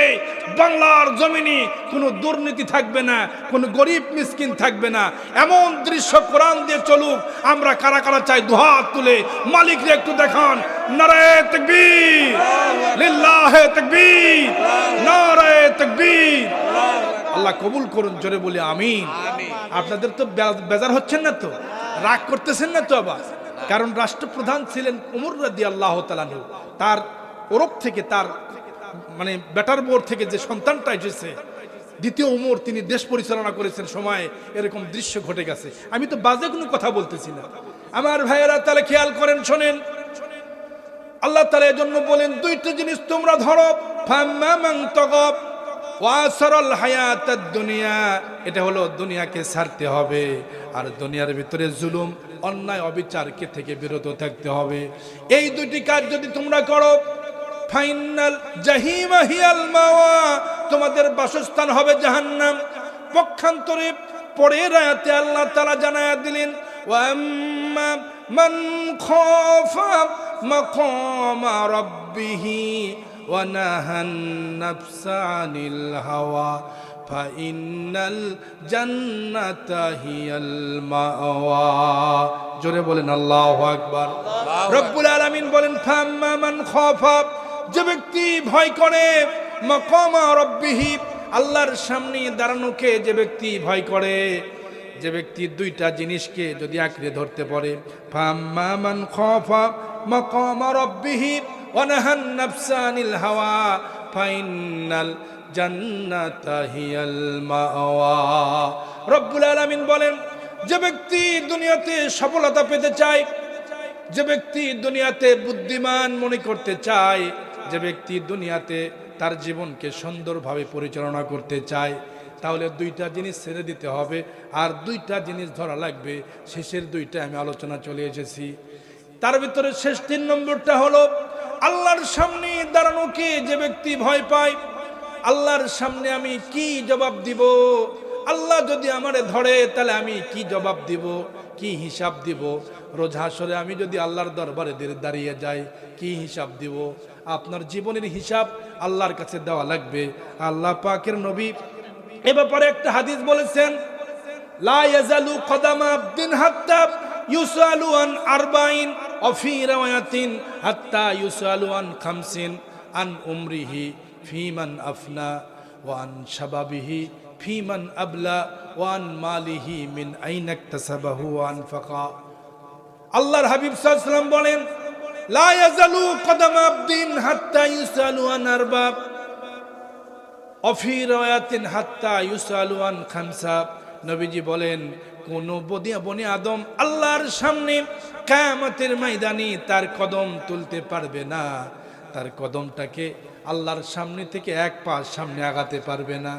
বাংলার জমিনে কোনো দুর্নীতি থাকবে না, কোনো গরিব মিসকিন থাকবে না। এমন দৃশ্য কোরআন দিয়ে চলুক। আমরা কারা কারা চাই দুহাত তুলে মালিকরে একটু দেখান। নারায়ে তাকবীর, লিল্লাহে তাকবীর, নারায়ে তাকবীর। আল্লাহ কবুল করুন, জোরে বলি আমিন। আপনাদের তো বেজার হচ্ছেন না তো, রাগ করতেছেন না তো আবার? কারণ রাষ্ট্রপ্রধান ছিলেন ওমর রাদিয়াল্লাহু তাআলা আনহু। তার ওরফ থেকে, তার মানে বেটার বোর থেকে যে সন্তানটা এসেছে দ্বিতীয় ওমর, তিনি দেশ পরিচালনা করেছেন সময় এরকম দৃশ্য ঘটে গেছে। আমি তো বাজে কোনো কথা বলতেছি না আমার ভাইয়েরা, তাহলে খেয়াল করেন, শোনেন। আল্লাহ তাআলা এজন্য বলেন দুইটা জিনিস তোমরা ধরো, ফাম্মা মান তাগাব ওয়াসারাল হায়াতাদ দুনিয়া, এটা হলো দুনিয়াকে ছাড়তে হবে, আর দুনিয়ার ভিতরে জুলুম অন্যায় অবিচারকে থেকে বিরত থাকতে হবে। এই দুটি কাজ যদি তোমরা করো, ফাইনাল জাহিমা হিয়াল মাওয়া, তোমাদের বাসস্থান হবে জাহান্নাম। পক্ষান্তরে পরের আয়াতে আল্লাহ তাআলা জানায়া দিলেন, ওয়াম্মা মান খাফা মাকামা রাব্বিহি ওয়া নাহান নাফসা আনিল হাওয়া ফাইনাল জান্নাতা হিয়াল মাওয়া। জোরে বলেন আল্লাহু আকবার। রব্বুল আলামিন বলেন, ফাম্মা মান খাফা, যে ব্যক্তি ভয় করে, মাকামা রাব্বিহি, আল্লাহর সামনে দাঁড়ানোকে যে ব্যক্তি ভয় করে, যে ব্যক্তি দুইটা জিনিসকে যদি আঁকড়ে ধরতে পারে, ফাম্মা মান খাফা মাকামা রাব্বিহি ওয়া নাহান নাফসা আনিল হাওয়া ফাইনাল জান্নাতা হিয়াল মাওয়া। রব্বুল আলামিন বলেন, যে ব্যক্তি দুনিয়াতে সফলতা পেতে চায়, যে ব্যক্তি দুনিয়াতে বুদ্ধিমান মনে করতে চায়, যে ব্যক্তি দুনিয়াতে তার জীবনকে সুন্দরভাবে পরিচালনা করতে চায়, তাহলে দুইটা জিনিস ছেড়ে দিতে হবে, আর দুইটা জিনিস ধরা লাগবে। শেষের দুইটা আমি আলোচনা চলে এসেছি। তার ভিতরে শেষ 3 নম্বরটা হলো, আল্লাহর সামনে দাঁড়ানোকে যে ব্যক্তি ভয় পায়, আল্লাহর সামনে আমি কি জবাব দিব, আল্লাহ যদি আমারে ধরে তাহলে আমি কি জবাব দিব, কি হিসাব দিব, রোজ হাসরে আমি যদি আল্লাহর দরবারে দাঁড়িয়ে যাই কি হিসাব দিব। আপনার জীবনের হিসাব আল্লাহর কাছে দেওয়া লাগবে। আল্লাহ পাকের নবী এ ব্যাপারে একটা হাদিস বলেছেন, লা ইয়াজালু কদামা আবদিন হাত্তা ইউসালু আন আরবাইন ওয়া ফি রাওয়ায়াতিন হাত্তা ইউসালু আন খামসিন, আন উমরিহি ফিমান আফনা ওয়া আন শাবাবিহি ফিমান আবলা ওয়া আন মালিহি মিন আইনা ইকতাসাবাহু ওয়া আনফাকা। আল্লাহর হাবিব সাল্লাল্লাহু আলাইহি ওয়াসাল্লাম বলেন, লা ইয়াজালু কদামা আবদিন হাত্তা ইউসালু আন আরবাব ওয়া ফি রাওয়ায়াতিন হাত্তা ইউসালু আন খামসা। নবীজি বলেন, কোন বনি আদম আল্লাহর সামনে কিয়ামতের ময়দানে তার কদম তুলতে পারবে না, তার কদমটাকে আল্লাহর সামনে থেকে এক পা সামনে আগাতে পারবে না,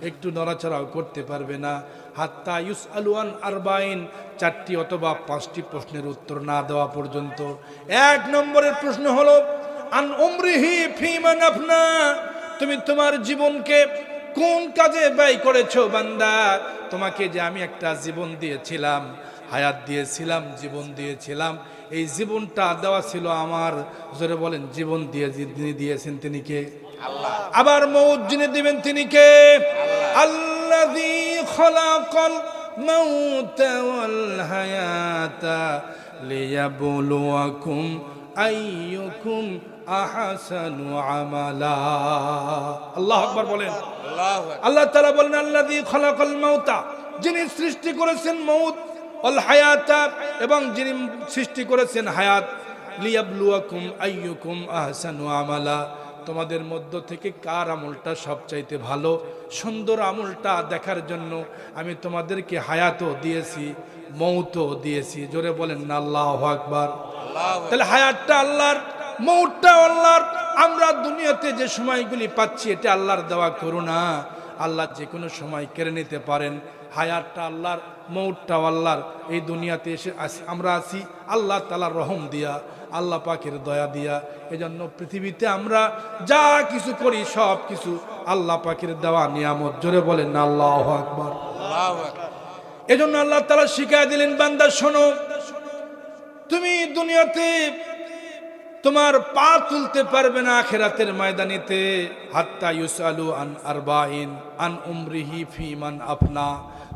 একটু নড়াচড়াও করতে পারবে না, হাত্তা ইউসআলু আন আরবাইন, 4টি অথবা 5টি প্রশ্নের উত্তর না দেওয়া পর্যন্ত। 1 নম্বরের প্রশ্ন হলো, আন উমরিহি ফিমান আফনা, তুমি তোমার জীবনকে কোন কাজে ব্যয় করেছো বান্দা? তোমাকে যে আমি একটা জীবন দিয়েছিলাম, হায়াত দিয়েছিলাম, জীবন দিয়েছিলাম, এই জীবনটা দেওয়া ছিল আমার। জোরে বলেন, জীবন দিয়ে যিনি দিয়েছেন তিনি কে? আল্লাহ। আবার মউত যিনি দিবেন তিনি কে? আল্লাযী খালাকাল মাউতা ওয়াল হায়াতা লিয়াবলুয়াকুম আইয়ুকুম আহসানু আমালা। আল্লাহু আকবার বলেন। আল্লাহ তাআলা বলেন, আল্লাযী খালাকাল মাউতা, যিনি সৃষ্টি করেছেন মউত, ওয়াল হায়াতা, এবং যিনি সৃষ্টি করেছেন হায়াত, লিয়াবলুয়াকুম আইয়ুকুম আহসানু আমালা, তোমাদের মধ্য থেকে কার আমলটা সবচাইতে ভালো সুন্দর আমলটা দেখার জন্য আমি তোমাদেরকে হায়াতও দিয়েছি, মউতও দিয়েছি। জোরে বলেন না আল্লাহু আকবার। তাহলে হায়াতটা আল্লাহর, মউতটা আল্লাহর। আমরা দুনিয়াতে যে সময়গুলি পাচ্ছি এটা আল্লাহর দেওয়া করুণা। আল্লাহ যে কোনো সময় কেড়ে নিতে পারেন। হায়াতটা আল্লাহর, মউতটাও আল্লাহর। এই দুনিয়াতে এসে আমরা আছি আল্লাহ তাআলার রহম দিয়া, আল্লাহ পাকের দয়া দিয়া। এজন্য পৃথিবীতে আমরা যা কিছু করি সব কিছু আল্লাহ পাকের দেওয়া নিয়ামত। জোরে বলেন না আল্লাহু আকবার। এজন্য আল্লাহ তাআলা শিখায় দিলেন, বান্দা শোনো, তুমি দুনিয়াতে তোমার পা তুলতে পারবে না আখিরাতের ময়দানেতে, হাত্তা ইউসালু আন আরবাইন আন উমরিহি ফিমান আফনা,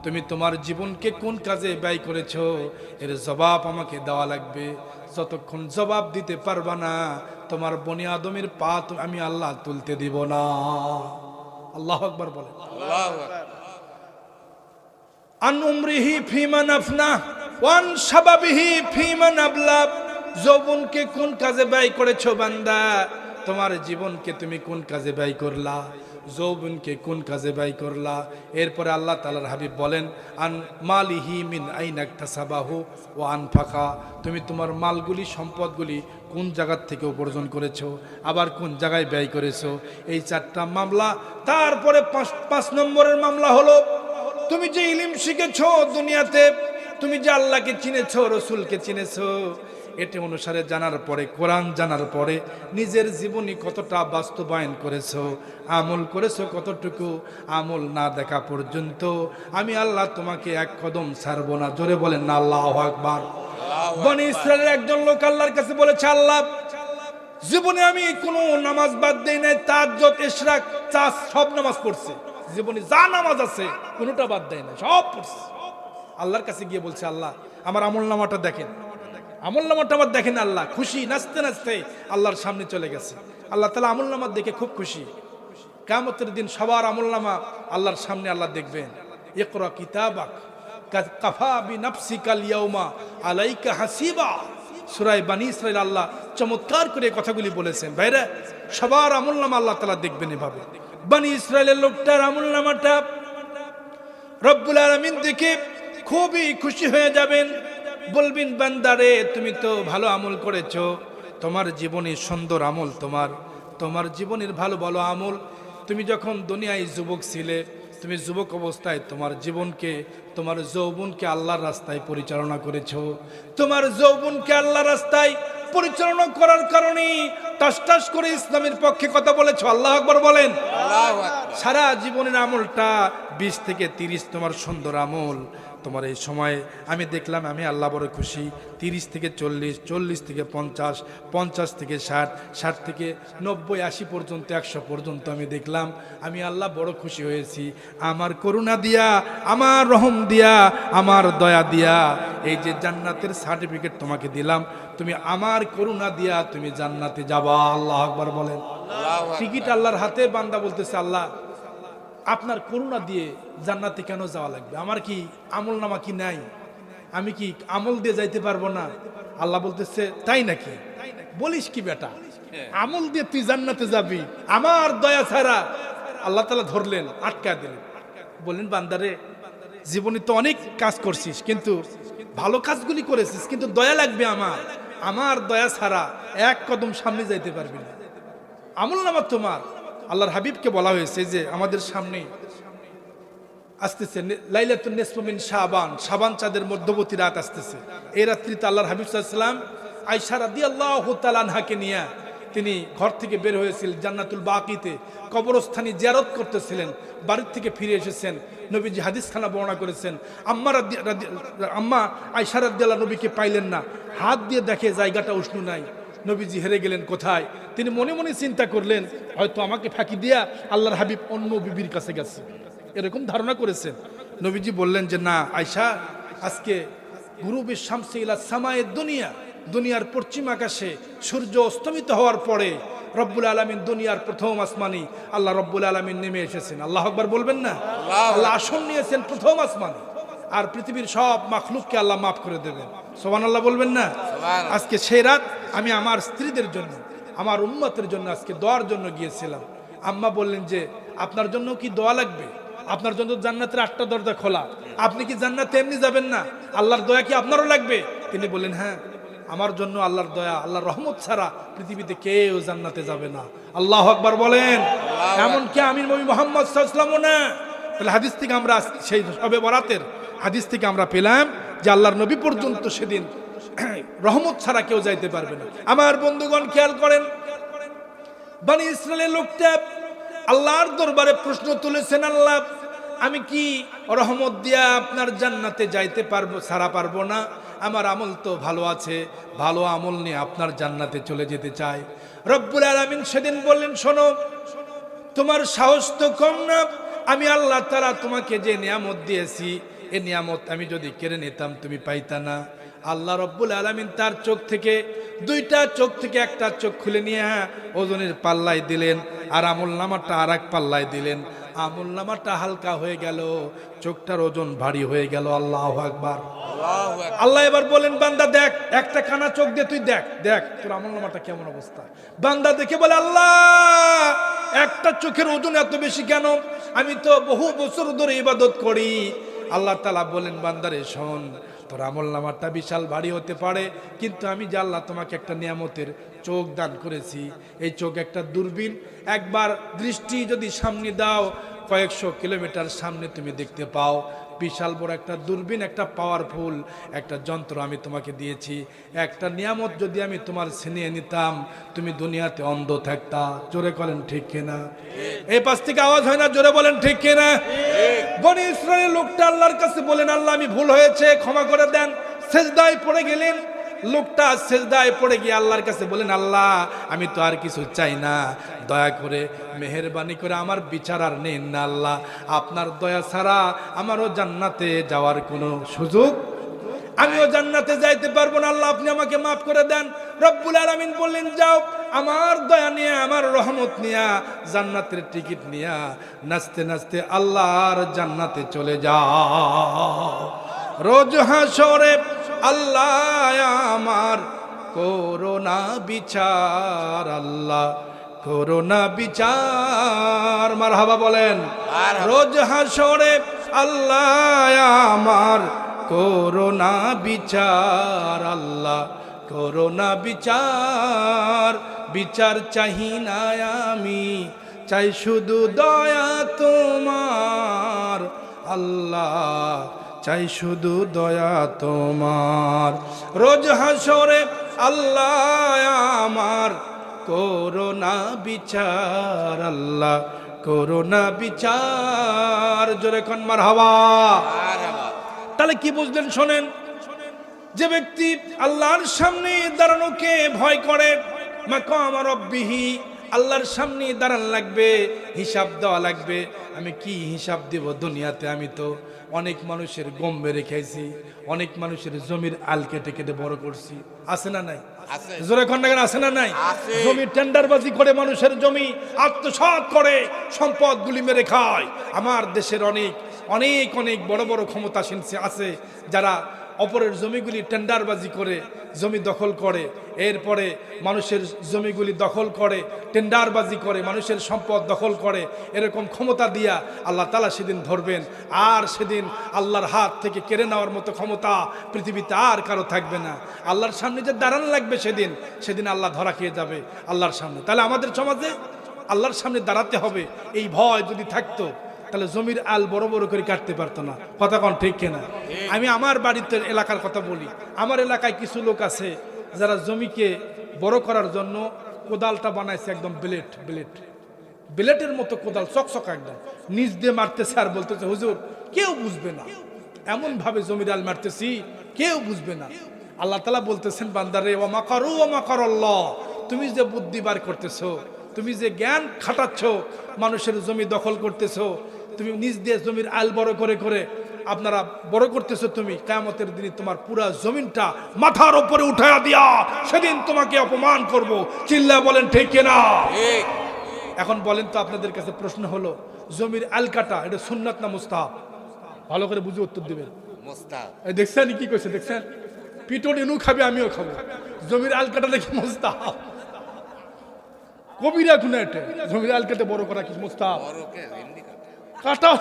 তুমি তোমার জীবনকে কোন কাজে ব্যয় করেছো এর জবাব আমাকে দেওয়া লাগবে। যতক্ষণ জবাব দিতে পারবা না তোমার বনি আদমের পা আমি আল্লাহ তুলতে দিব না। আল্লাহু আকবার বলে। আন উমরিহি ফিমান আফনা ওয়ান শাবাবিহি ফিমান আবলা, যৌবনকে কোন কাজে ব্যয় করেছো বান্দা? তোমার জীবনকে তুমি কোন কাজে ব্যয় করলা? যৌবনকে কোন কাজে ব্যয় করলা? এরপরে আল্লাহ তাআলার হাবিব বলেন, আন মালিহি মিন আইনা ইকতাসাবাহু ওয়া আনফাকা, তুমি তোমার মালগুলি সম্পদগুলি কোন জায়গা থেকে উপার্জন করেছো, আবার কোন জায়গায় ব্যয় করেছো, এই 4টা মামলা। তারপরে 5 নম্বরের মামলা হলো তুমি যে ইলম শিখেছো দুনিয়াতে, তুমি যে আল্লাহকে চিনেছো, রসুলকে চিনেছো, এটা অনুসারে জানার পরে, কোরআন জানার পরে নিজের জীবনী কতটা বাস্তবায়ন করেছো, আমল করেছো কতটুকু। আমল না দেখা পর্যন্ত আমি আল্লাহ তোমাকে এক কদম ছাড়বো না। জোরে বলেন না আল্লাহু আকবার। বনি ইসরায়েলের একজন লোক আল্লাহর কাছে বলেছে, আল্লাহ জীবনে আমি কোনো নামাজ বাদ দেই নাই, তাহাজ্জুদ, ইশরাক, চাষ সব নামাজ পড়ছে, জীবনে যা নামাজ আছে কোনোটা বাদ দেয় না, সব পড়ছে। আল্লাহর কাছে গিয়ে বলছে, আল্লাহ আমার আমল নামাটা দেখেন, আমল নামাটা আমার দেখেন। আল্লাহ খুশি, নাচতে নাচতে আল্লাহর সামনে চলে গেছে। আল্লাহ তাআলা আমল নামা দেখে খুব খুশি। কিয়ামতের দিন সবার আমল নামা আল্লাহর সামনে আল্লাহ দেখবেন। ইকরা কিতাবাক কাফা বিনাফসিকাল ইয়াউমা আলাইকা হাসিবা। সূরা বনী ইসরাইল আল্লাহ চমৎকার করে কথাগুলি বলেছেন। ভাইরা, সবার আমল নামা আল্লাহ তাআলা দেখবেন এভাবে। বনী ইসরাইলের লোকটার আমল নামাটা রব্বুল আলামিন দেখে খুবই খুশি হয়ে যাবেন, বলবেন, বান্দারে তুমি তো ভালো আমল করেছো, তোমার জীবনে সুন্দর আমল, তোমার জীবনের ভালো ভালো আমল। তুমি যখন দুনিয়ায় যুবক ছিলে, তুমি যুবক অবস্থায় তোমার জীবনকে, তোমার যৌবনকে আল্লাহর রাস্তায় পরিচালনা করেছো। তোমার যৌবনকে আল্লাহর রাস্তায় পরিচালনা করার কারণে টাস টাস করে ইসলামের পক্ষে কথা বলেছো। আল্লাহু আকবার বলেন। সারা জীবনের আমলটা 20 থেকে 30 তোমার সুন্দর আমল। তোমার এই সময় আমি দেখলাম, আমি আল্লাহ বড় খুশি। 30 থেকে 40, 40 থেকে 50, 50 থেকে 60, 60 থেকে 90, 80 পর্যন্ত, 100 পর্যন্ত আমি দেখলাম। আমি আল্লাহ বড় খুশি হয়েছি। আমার করুণা দিয়া, আমার রহম দিয়া, আমার দয়া দিয়া এই যে জান্নাতের সার্টিফিকেট তোমাকে দিলাম, তুমি আমার করুণা দিয়া তুমি জান্নাতে যাবা। আল্লাহু আকবার বলেন। টিকিট আল্লাহর হাতে। বান্দা বলতেছে, আল্লাহ আপনার করুণা দিয়ে জান্নাতে কেন যাওয়া লাগবে? আমার কি আমল নামা কি নাই? আমি কি আমল দিয়ে যাইতে পারবো না? আল্লাহ বলতেছে, তাই নাকি? বলিস কি বেটা, আমল দিয়ে তুই জান্নাতে যাবি আমার দয়া ছাড়া? আল্লাহ তাআলা ধরলেন, আটকা দিলেন, বললেন, বান্দারে জীবনে তো অনেক কাজ করছিস, কিন্তু ভালো কাজগুলি করেছিস, কিন্তু দয়া লাগবে আমার দয়া ছাড়া এক কদম সামনে যাইতে পারবি না। আমল নামা তোমার। আল্লাহর হাবিবকে বলা হয়েছে যে আমাদের সামনে আসতেছে লাইলাতুন নিসফু মিন শাবান, শাবান চাঁদের মধ্যবর্তী রাত আসতেছে। এই রাত্রিতে আল্লাহর হাবিব সাল্লাল্লাহু আলাইহি ওয়াসাল্লাম আয়েশা রাদিয়াল্লাহু তাআলা আনহাকে নিয়ে তিনি ঘর থেকে বের হয়েছিলেন, জান্নাতুল বাকিতে কবরস্থানে জিয়ারত করতেছিলেন। বাড়ির থেকে ফিরে এসেছেন, নবীজি হাদিসখানা বর্ণনা করেছেন। আম্মা আয়েশা রাদিয়াল্লাহু নবীকে পাইলেন না, হাত দিয়ে দেখে জায়গাটা উষ্ণ নাই। নবীজি হেরে গেলেন কোথায়? তিনি মনে মনে চিন্তা করলেন, হয়তো আমাকে ফাঁকি দিয়া আল্লাহর হাবিব অন্য বিবির কাছে গেছে, এরকম ধারণা করেছেন। নবীজি বললেন যে না আয়েশা, আজকে গুরুবের শামসে ইলা সামায়ে দুনিয়ার পশ্চিম আকাশে সূর্য অস্তমিত হওয়ার পরে রব্বুল আলামিন দুনিয়ার প্রথম আসমানি আল্লাহ রব্বুল আলামিন নেমে এসেছেন। আল্লাহু আকবার বলবেন না? আল্লাহ আসন নিয়েছেন প্রথম আসমানে, আর পৃথিবীর সব মাখলুককে আল্লাহ মাফ করে দেবেন। সুবহানাল্লাহ বলবেন না? আজকে সেই রাত আমি আমার স্ত্রীদের জন্য, আমার উম্মতের জন্য আজকে দোয়ার জন্য গিয়েছিলাম। আম্মা বললেন যে আপনার জন্য কি দোয়া লাগবে? আপনার জন্য জান্নাতের 8টা দরজা খোলা, আপনি কি জান্নাতে এমনি যাবেন না? আল্লাহর দয়া কি আপনারও লাগবে? তিনি বললেন, হ্যাঁ, আমার জন্য আল্লাহর দয়া, আল্লাহর রহমত ছাড়া পৃথিবীতে কেউ জান্নাতে যাবে না। আল্লাহু আকবার বলেন। এমনকি আমির নবী মুহাম্মদ সাল্লাল্লাহু আলাইহি ওয়াসাল্লামও না। তাহলে হাদিস থেকে আমরা, সেই শবে বরাতের হাদিস থেকে আমরা পেলাম যে আল্লাহর নবী পর্যন্ত সেদিন রহমত ছাড়া কেউ যাইতে পারবে না। আমার বন্ধুগণ খেয়াল করেন, বনী ইসরাইলের লোকটা আল্লাহর দরবারে প্রশ্ন তুলেছেন, আল্লাহ আমি কি রহমত দিয়া আপনার জান্নাতে যাইতে পারবো, ছাড়া পারবো না? আমার আমল তো ভালো আছে, ভালো আমল নিয়ে আপনার জান্নাতে চলে যেতে চাই। রব্বুল আলামিন সেদিন বললেন, শোনো, তোমার সাহস তো কম না। আমি আল্লাহ তাআলা তোমাকে যে নিয়ামত দিয়েছি, এই নিয়ামত আমি যদি কেড়ে নিতাম তুমি পাইতা না। আল্লাহ রব্বুল আলামিন তার চোখ থেকে, 2টা চোখ থেকে একটা চোখ খুলে নিয়ে ওজনের পাল্লায় দিলেন, আর আমল নামাটা আর এক পাল্লায় দিলেন। আমল নামাটা হালকা হয়ে গেল, চোখটার ওজন ভারী হয়ে গেল। আল্লাহু আকবার। আল্লাহ এবার বলেন, বান্দা দেখ, একটা কানা চোখ দিয়ে তুই দেখ তোর আমল নামাটা কেমন অবস্থা। বান্দা দেখে বলে, আল্লাহ একটা চোখের ওজন এত বেশি কেন? আমি তো বহু বছর ধরে ইবাদত করি। আল্লাহ তাআলা বলেন, বান্দারে শোন, তোর আমল নামাটা বিশাল ভারী হতে পারে, কিন্তু আমি যে আল্লাহ তোমাকে একটা নিয়ামতের চোখ দান করেছি, এই চোখ একটা দূরবীন, একবার দৃষ্টি যদি সামনে দাও কয়েকশো কিলোমিটার সামনে তুমি দেখতে পাও। বিশাল বড় একটা দূরবীন, একটা পাওয়ারফুল একটা যন্ত্র আমি তোমাকে দিয়েছি। একটা নিয়ামত যদি আমি তোমার ছিনিয়ে নিতাম, তুমি দুনিয়াতে অন্ধ থাকতা। জোরে বলেন ঠিক কিনা? এই পাশ থেকে আওয়াজ হয় না, জোরে বলেন ঠিক কিনা? বনি ইসরায়েলের লোকটা আল্লাহর কাছে বলেন, আল্লাহ আমি ভুল হয়েছে, ক্ষমা করে দেন। সেজদায় পড়ে গেলেন। লোকটা সেজদায় পড়ে গিয়ে আল্লাহর কাছে বলেন, আল্লাহ আমি তো আর কিছু চাই না, দয়া করে মেহেরবানি করে আমার বিচার আর নেন না আল্লাহ, আপনার দয়া ছাড়া আমারও জান্নাতে যাওয়ার কোনো সুযোগ, আমিও জান্নাতে যাইতে পারবো না, আল্লাহ আপনি আমাকে মাফ করে দেন। রব্বুল আলামিন বললেন, যাও আমার দয়া নিয়ে, আমার রহমত নিয়া, জান্নাতের টিকিট নিয়া নাচতে নাচতে আল্লাহর জান্নাতে চলে যাও। রোজ হাসরে আল্লাহ আমার করোনা বিচার, আল্লাহ করোনা বিচার। মারহাবা বলেন। রোজ হাসরে আল্লাহ আমার করোনা বিচার, আল্লাহ করোনা বিচার। বিচার চাহি না আমি, চাই শুধু দয়া তোমার, আল্লাহ চাই শুধু দয়া তোমার। রোজ হাসরে আল্লাহ আমার করোনা বিচার, আল্লাহ করোনা বিচার। জোরে কোন মারহাবা। তাহলে কি বুঝলেন? শোনেন, যে ব্যক্তি আল্লাহর সামনে দাঁড়ানোকে ভয় করে, মাকাম রব্বিহি, আল্লাহর সামনে দাঁড়ান লাগবে, হিসাব দেওয়া লাগবে। আমি কি হিসাব দেব দুনিয়াতে? আমি তো অনেক মানুষের গম মেরে খাইছি, অনেক মানুষের জমির আল কেটে কেটে বড় করছি, আছে না নাই? জোরে খন্ডাগান আছে না নাই? জমি টেন্ডারবাজি করে মানুষের জমি আত্মসাৎ করে সম্পদগুলি মেরে খায়। আমার দেশের অনেক অনেক অনেক বড় বড় ক্ষমতাসীন আছে যারা অপরের জমিগুলি টেন্ডারবাজি করে জমি দখল করে, এরপরে মানুষের জমিগুলি দখল করে, টেন্ডারবাজি করে মানুষের সম্পদ দখল করে। এরকম ক্ষমতা দিয়া আল্লাহ তাআলা সেদিন ধরবেন, আর সেদিন আল্লাহর হাত থেকে কেড়ে নেওয়ার মতো ক্ষমতা পৃথিবীতে আর কারো থাকবে না। আল্লাহর সামনে যে দাঁড়ান লাগবে সেদিন, সেদিন আল্লাহ ধরা খেয়ে যাবে আল্লাহর সামনে। তাহলে আমাদের সমাজে আল্লাহর সামনে দাঁড়াতে হবে, এই ভয় যদি থাকতো তাহলে জমির আল বড় বড় করে কাটতে পারতো না। কথা কোন ঠিক কিনা? আমি আমার বাড়িতে এলাকার কথা বলি। আমার এলাকায় কিছু লোক আছে যারা জমিকে বড় করার জন্য কোদালটা বানাইছে একদম ব্লেটের মতো কোদাল, চকচকা একদম, নিজ দিয়ে মারতেছে আর বলতেছে হুজুর কেউ বুঝবে না, এমন ভাবে জমির আল মারতেছি কেউ বুঝবে না। আল্লাহ তাআলা বলতেছেন, বান্দারে ওয়া মাকারু ওয়া মাকারাল্লাহ, তুমি যে বুদ্ধি বার করতেছো, তুমি যে জ্ঞান খাটাচ্ছ, মানুষের জমি দখল করতেছো, তুমি নিজ দিয়ে জমির আল বড় করে করে আপনারা বড় করতেছো, তুমি কিয়ামতের দিনে তোমার পুরা জমিনটা মাথার উপরে উঠায়া দিয়া সেদিন তোমাকে অপমান করব। চিল্লা বলেন ঠিক কিনা? এখন বলেন তো, আপনাদের কাছে প্রশ্ন হলো, জমির আল কাটা এটা সুন্নাত না মুস্তাহাব? ভালো করে বুঝে উত্তর দিবেন। মুস্তাহাব। দেখছেন কি কইছে? দেখছেন পিটন এনু খাবে আমিও খাবো। জমির আল কাটা নাকি মুস্তাহাব? কবিরা গুনাহ এটা। জমির আল কেটে বড় করা কি মুস্তাহাব? কাটা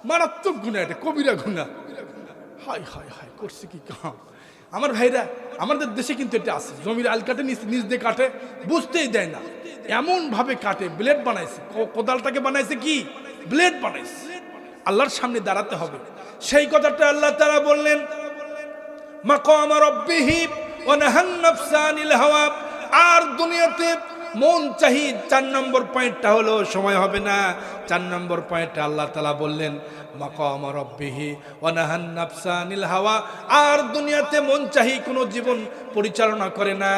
মারাত্মক গুনাহ, এটা কবিরা গুনাহ। হাই হাই হাই, করছে কি কাম? আমার ভাইরা, আমাদের দেশে কিন্তু এটা আছে, জমির আল কাটে নিজ দিয়ে কাটে, বুঝতেই দেয় না, এমন ভাবে কাটে, ব্লেড বানাইছে, কোদালটাকে বানাইছে কি ব্লেড বানাইছে। আল্লাহর সামনে দাঁড়াতে হবে, সেই কথাটা আল্লাহ তাআলা বললেন, মাকাম রাব্বিহি ওয়া নাহান নাফসা আনিল হাওয়া। আর দুনিয়াতে মন চাহি, 4 নম্বর পয়েন্টটা হলো, সময় হবে না, 4 নম্বর পয়েন্টে আল্লাহ তাআলা বললেন মাকাম রাব্বিহি ওয়া নাহান নাফসা আনিল হাওয়া। আর দুনিয়াতে মন চাহি কোনো জীবন পরিচালনা করে না,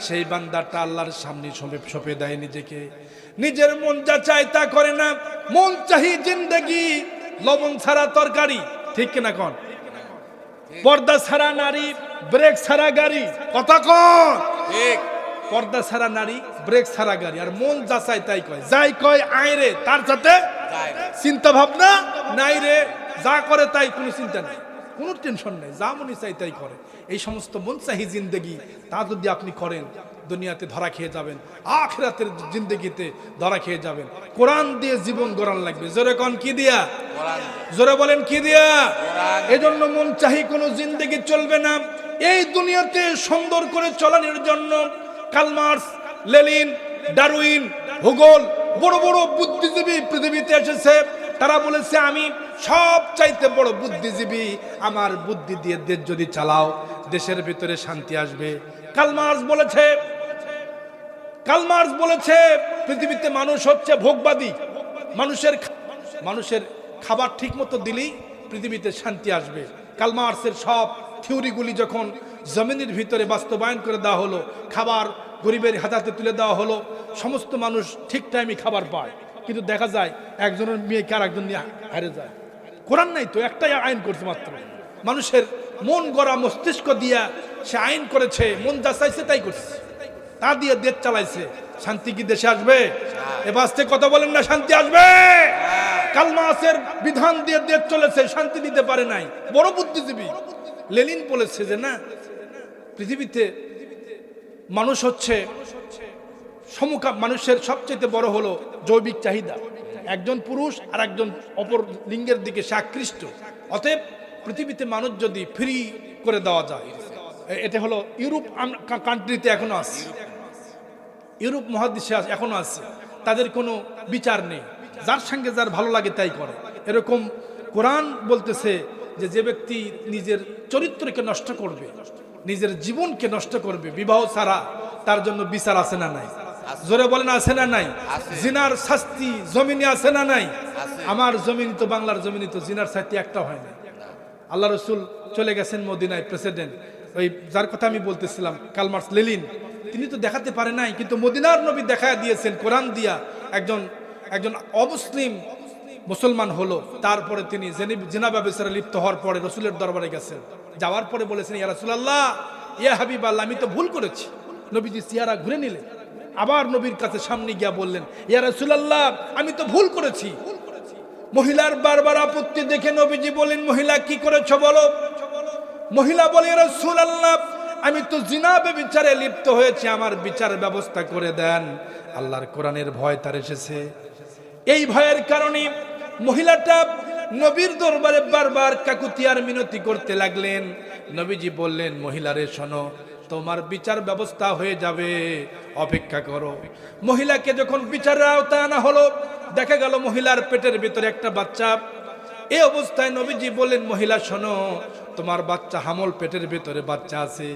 সেই বান্দাটা আল্লাহর সামনে সঁপে দেয় নিজেকে, নিজের মন যা চায় তা করে না। মন চাহি জিন্দেগি, লবণ ছাড়া তরকারি, ঠিক কিনা কোন? পর্দা ছাড়া নারী, ব্রেক ছাড়া গাড়ি, কথা কোন ঠিক? পর্দা ছাড়া নারী, ব্রেক ছাড়া গাড়ি, আর মন যা চায় তাই কয়, যাই কয় আয় রে, তার সাথে চিন্তা ভাবনা নাই রে, যা করে তাই, কোনো চিন্তা নাই, কোনো টেনশন নাই, যা মনে চাই তাই করে। এই সমস্ত মন চাহি জিন্দেগি তা যদি আপনি করেন, দুনিয়াতে ধরা খেয়ে যাবেন, আখিরাতের জিন্দেগিতে ধরা খেয়ে যাবেন। কোরআন দিয়ে জীবন গড়ান লাগবে। জোরে কোন কি দিয়া? জোরে বলেন কি দিয়া? এজন্য মন চাহি কোনো জিন্দেগি চলবে না। এই দুনিয়াতে সুন্দর করে চলানোর জন্য কার্ল মার্কস, লেনিন, ডারউইন, হুগল বড় বড় বুদ্ধিজীবী পৃথিবীতে এসেছে। তারা বলেছে আমি সব চাইতে বড় বুদ্ধিজীবী, আমার বুদ্ধি দিয়ে দেশ যদি চালাও দেশের ভিতরে শান্তি আসবে। কার্ল মার্কস বলেছে পৃথিবীতে মানুষ হচ্ছে ভোগবাদী, মানুষের খাবার ঠিক মতো দিলেই পৃথিবীতে শান্তি আসবে। কার্ল মার্কসের সব থিওরিগুলি যখন জমিনের ভিতরে বাস্তবায়ন করে দেওয়া হলো, খাবার গরিবের হাতে তুলে দেওয়া হলো, সমস্ত মানুষ ঠিক টাইমে খাবার পায়। কিন্তু দেখা যায় একজনের মেয়েকে আর একজন নিয়ে হারে যায়। কোরআন নাই তো, একটাই আইন করছে মাত্র, মানুষের মন গড়া মস্তিষ্ক দিয়া সে আইন করেছে, মন যা চাইছে তাই করছে, তা দিয়ে দেশ চালাইছে। শান্তি কি দেশে আসবে? এবার আস্তে কথা বলেন না, শান্তি আসবে? কার্ল মার্কসের বিধান দিয়ে দেশ চলেছে, শান্তি দিতে পারে নাই। বড় বুদ্ধিজীবী লেনিন বলেছে যে না, পৃথিবীতে মানুষ হচ্ছে মানুষের সবচেয়ে বড় হলো জৈবিক চাহিদা। একজন পুরুষ আর একজন অপর লিঙ্গের দিকে সে আকৃষ্ট। অতএব পৃথিবীতে মানুষ যদি ফ্রি করে দেওয়া যায়, এটা হলো ইউরোপ কান্ট্রিতে এখনো আছে, ইউরোপ মহাদেশে এখনো আছে, তাদের কোনো বিচার নেই, যার সঙ্গে যার ভালো লাগে তাই করে। এরকম কোরআন বলতেছে যে যে ব্যক্তি নিজের চরিত্রকে নষ্ট করবে, নিজের জীবনকে নষ্ট করবে বিবাহ ছাড়া, তার জন্য বিচার আছে না নাই? জোরে বলেন আছে না নাই? জিনার শাস্তি জমিনে আছে না নাই? আমার জমিন তো, বাংলার জমিনে তো জিনার শাস্তি একটা হয় না। আল্লাহ রসুল চলে গেছেন মদিনায়, প্রেসিডেন্ট, ওই যার কথা আমি বলতেছিলাম কার্ল মার্কস, লেনিন, তিনি তো দেখাতে পারে নাই, কিন্তু মদিনার নবী দেখা দিয়েছেন কোরআন দিয়া। একজন অমুসলিম মুসলমান হলো, তারপরে তিনি জিনা ব্যবচারে লিপ্ত হওয়ার পরে রসুলের দরবারে গেছেন। যাওয়ার পরে বলেছেন ইয়া রাসূলুল্লাহ, ইয়া হাবিবাল্লাহ, আমি তো ভুল করেছি। নবীজি চেহারা ঘুরে নিলেন, আবার নবীর কাছে সামনে গিয়া বললেন ইয়া রাসূলুল্লাহ, আমি তো ভুল করেছি। মহিলার বারবার আপত্তি দেখে নবীজি বলেন, মহিলা কি করেছো বলো? মহিলা বলে ইয়া রাসূলুল্লাহ, আমি তো জিনা ব্যভিচারে লিপ্ত হয়েছি, আমার বিচার ব্যবস্থা করে দেন। আল্লাহর কোরআনের ভয় তার এসেছে, এই ভয়ের কারণে মহিলাটা নবীর দরবারে বারবার কাকুতিয়ার মিনতি করতে লাগলেন। নবীজি বললেন, মহিলারে শোনো, তোমার বিচার ব্যবস্থা হয়ে যাবে, অপেক্ষা করো। মহিলাকে যখন বিচারের আওতায় আনা হলো, দেখা গেল মহিলার পেটের ভিতরে একটা বাচ্চা। এই অবস্থায় নবীজি বললেন, মহিলা শোনো, তোমার বাচ্চা হামল, পেটের ভিতরে বাচ্চা আছে,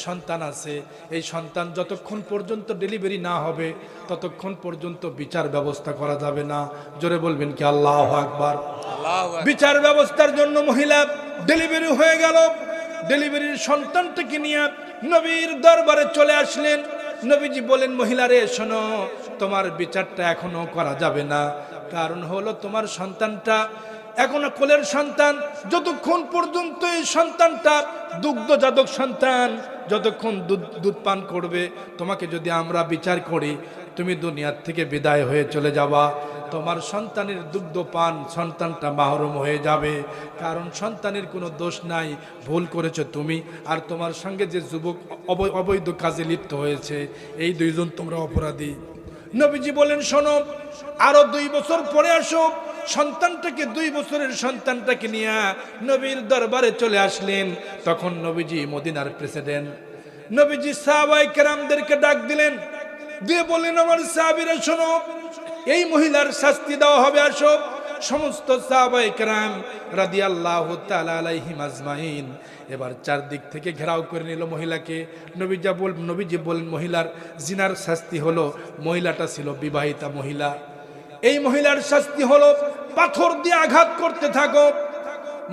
সন্তান আছে। এই সন্তান যতক্ষণ পর্যন্ত ডেলিভারি না হবে ততক্ষণ পর্যন্ত বিচার ব্যবস্থা করা যাবে না। জোরে বলবেন কি আল্লাহু আকবার? বিচার ব্যবস্থার জন্য মহিলা ডেলিভারি হয়ে গেল। ডেলিভারির সন্তানটাকে নিয়ে নবীর দরবারে চলে আসলেন। নবীজি বলেন, মহিলারে শোনো, তোমার বিচারটা এখনো করা যাবে না। কারণ হলো তোমার সন্তানটা এখনো কোলের সন্তান, যতক্ষণ পর্যন্ত এই সন্তানটা দুগ্ধজাতক সন্তান, যতক্ষণ দুধ পান করবে, তোমাকে যদি আমরা বিচার করি তুমি দুনিয়ার থেকে বিদায় হয়ে চলে যাবা, তোমার সন্তানের দুগ্ধ পান সন্তানটা মাহরুম হয়ে যাবে। কারণ সন্তানের কোনো দোষ নাই, ভুল করেছো তুমি আর তোমার সঙ্গে যে যুবক অবৈধ কাজে লিপ্ত হয়েছে, এই দুইজন তোমরা অপরাধী। নবীজি বলেন, শোনো, আরো 2 বছর পরে আসো। সন্তানটাকে 2 বছরের সন্তানটাকে নিয়ে নবীর দরবারে চলে আসলেন। তখন নবীজি মদিনার প্রেসিডেন্ট, নবীজি সাহাবায়ে কেরামদেরকে ডাক দিলেন, দিয়ে বললেন, আমার সাহাবীরা শোনো, এই মহিলার শাস্তি দেওয়া হবে, আসো। সমস্ত সাহাবায়ে কেরাম রাদিয়াল্লাহু তাআলা আলাইহিম আজমাইন এবার চারদিক থেকে ঘেরাও করে নিল মহিলাকে। নবীজি বলেন, মহিলার জিনার শাস্তি হলো, মহিলাটা ছিল বিবাহিতা মহিলা, এই মহিলার শাস্তি হলো পাথর দিয়ে আঘাত করতে থাকো।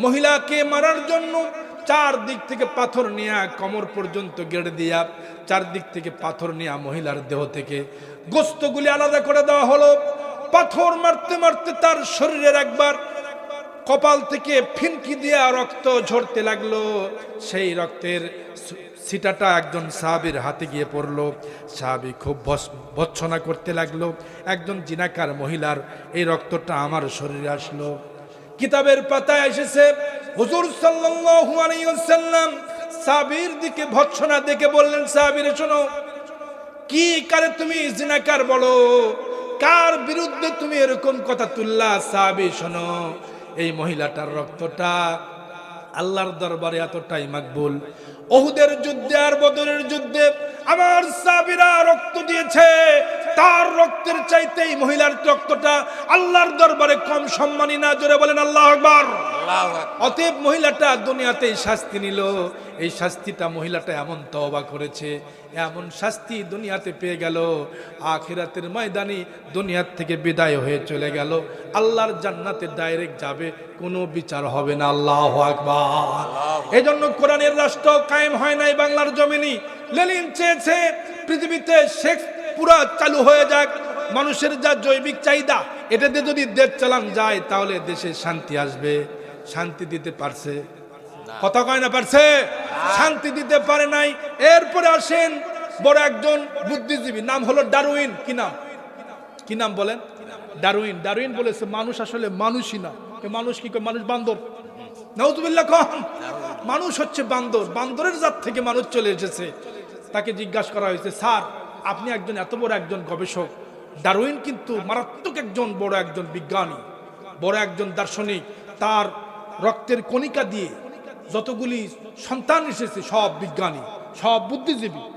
মহিলাকে মারার জন্য চারদিক থেকে পাথর নিয়ে কোমর পর্যন্ত গেড়ে দিয়া, চারদিক থেকে পাথর নিয়ে মহিলার দেহ থেকে গোশতগুলি আলাদা করে দেওয়া হলো। পাথর মারতে মারতে তার শরীরের একবার কপাল থেকে ফিনকি দিয়া রক্ত ঝরতে লাগলো। সেই রক্তের ছিটাটা একজন সাহাবীর হাতে গিয়ে পড়লো। সাহাবী খুব ভৎসনা করতে লাগলো, একজন জিনাকার মহিলার এই রক্তটা আমার শরীরে আসলো। কিতাবের পাতায় এসেছে, হুজুর সাল্লাল্লাহু আলাইহি ওয়াসাল্লাম সাহাবীর দিকে ভৎসনা দেখে বললেন, সাহাবীরা শোনো, কি কারে তুমি জিনাকার বলো, কার বিরুদ্ধে তুমি এরকম কথা তুললা? সাহাবী শোনো, এই মহিলাটার রক্তটা আল্লাহর দরবারে এতটাই মাকবুল, ওহুদের যুদ্ধে আর বদরের যুদ্ধে আমার সাহাবীরা রক্ত দিয়েছে, তার রক্তের চাইতে এই মহিলার রক্তটা আল্লাহর দরবারে কম সম্মানী না। জোরে বলেন আল্লাহু আকবার। অতএব মহিলাটা দুনিয়াতেই শাস্তি নিল, এই শাস্তিটা মহিলাটা এমন তওবা করেছে, এমন শাস্তি দুনিয়াতে পেয়ে গেল, আখিরাতের ময়দানে দুনিয়ার থেকে বিদায় হয়ে চলে গেল, আল্লাহর জান্নাতে ডাইরেক্ট যাবে, কোনো বিচার হবে না। আল্লাহু আকবার। এজন্য কোরআনের রাষ্ট্র কায়েম হয় নাই বাংলার জমিনে। লেনিন চেয়েছে পৃথিবীতে সেক্স পুরা চালু হয়ে যাক, মানুষের যা জৈবিক চাহিদা এটাতে যদি দেশ চালান যায় তাহলে দেশে শান্তি আসবে। শান্তি দিতে পারছে? কথা কয় না পারছে? শান্তি দিতে পারে নাই। এরপরে আসেন বড় একজন বুদ্ধিজীবী, নাম হলো ডারউইন। কি নাম? কি নাম বলেন? ডারউইন। ডারউইন বলেছে মানুষ আসলে মানুষই না। মানুষ কি? মানুষ বান্দর। নাউজুবিল্লাহ। কখন মানুষ হচ্ছে বান্দর, বান্দরের জাত থেকে মানুষ চলে এসেছে। তাকে জিজ্ঞাসা করা হয়েছে, স্যার আপনি একজন এত বড় একজন গবেষক, ডারউইন কিন্তু মারাত্মক একজন বড় একজন বিজ্ঞানী, বড় একজন দার্শনিক, তার রক্তের কণিকা দিয়ে যতগুলি সন্তান এসেছে সব বিজ্ঞানী, সব বুদ্ধিজীবী,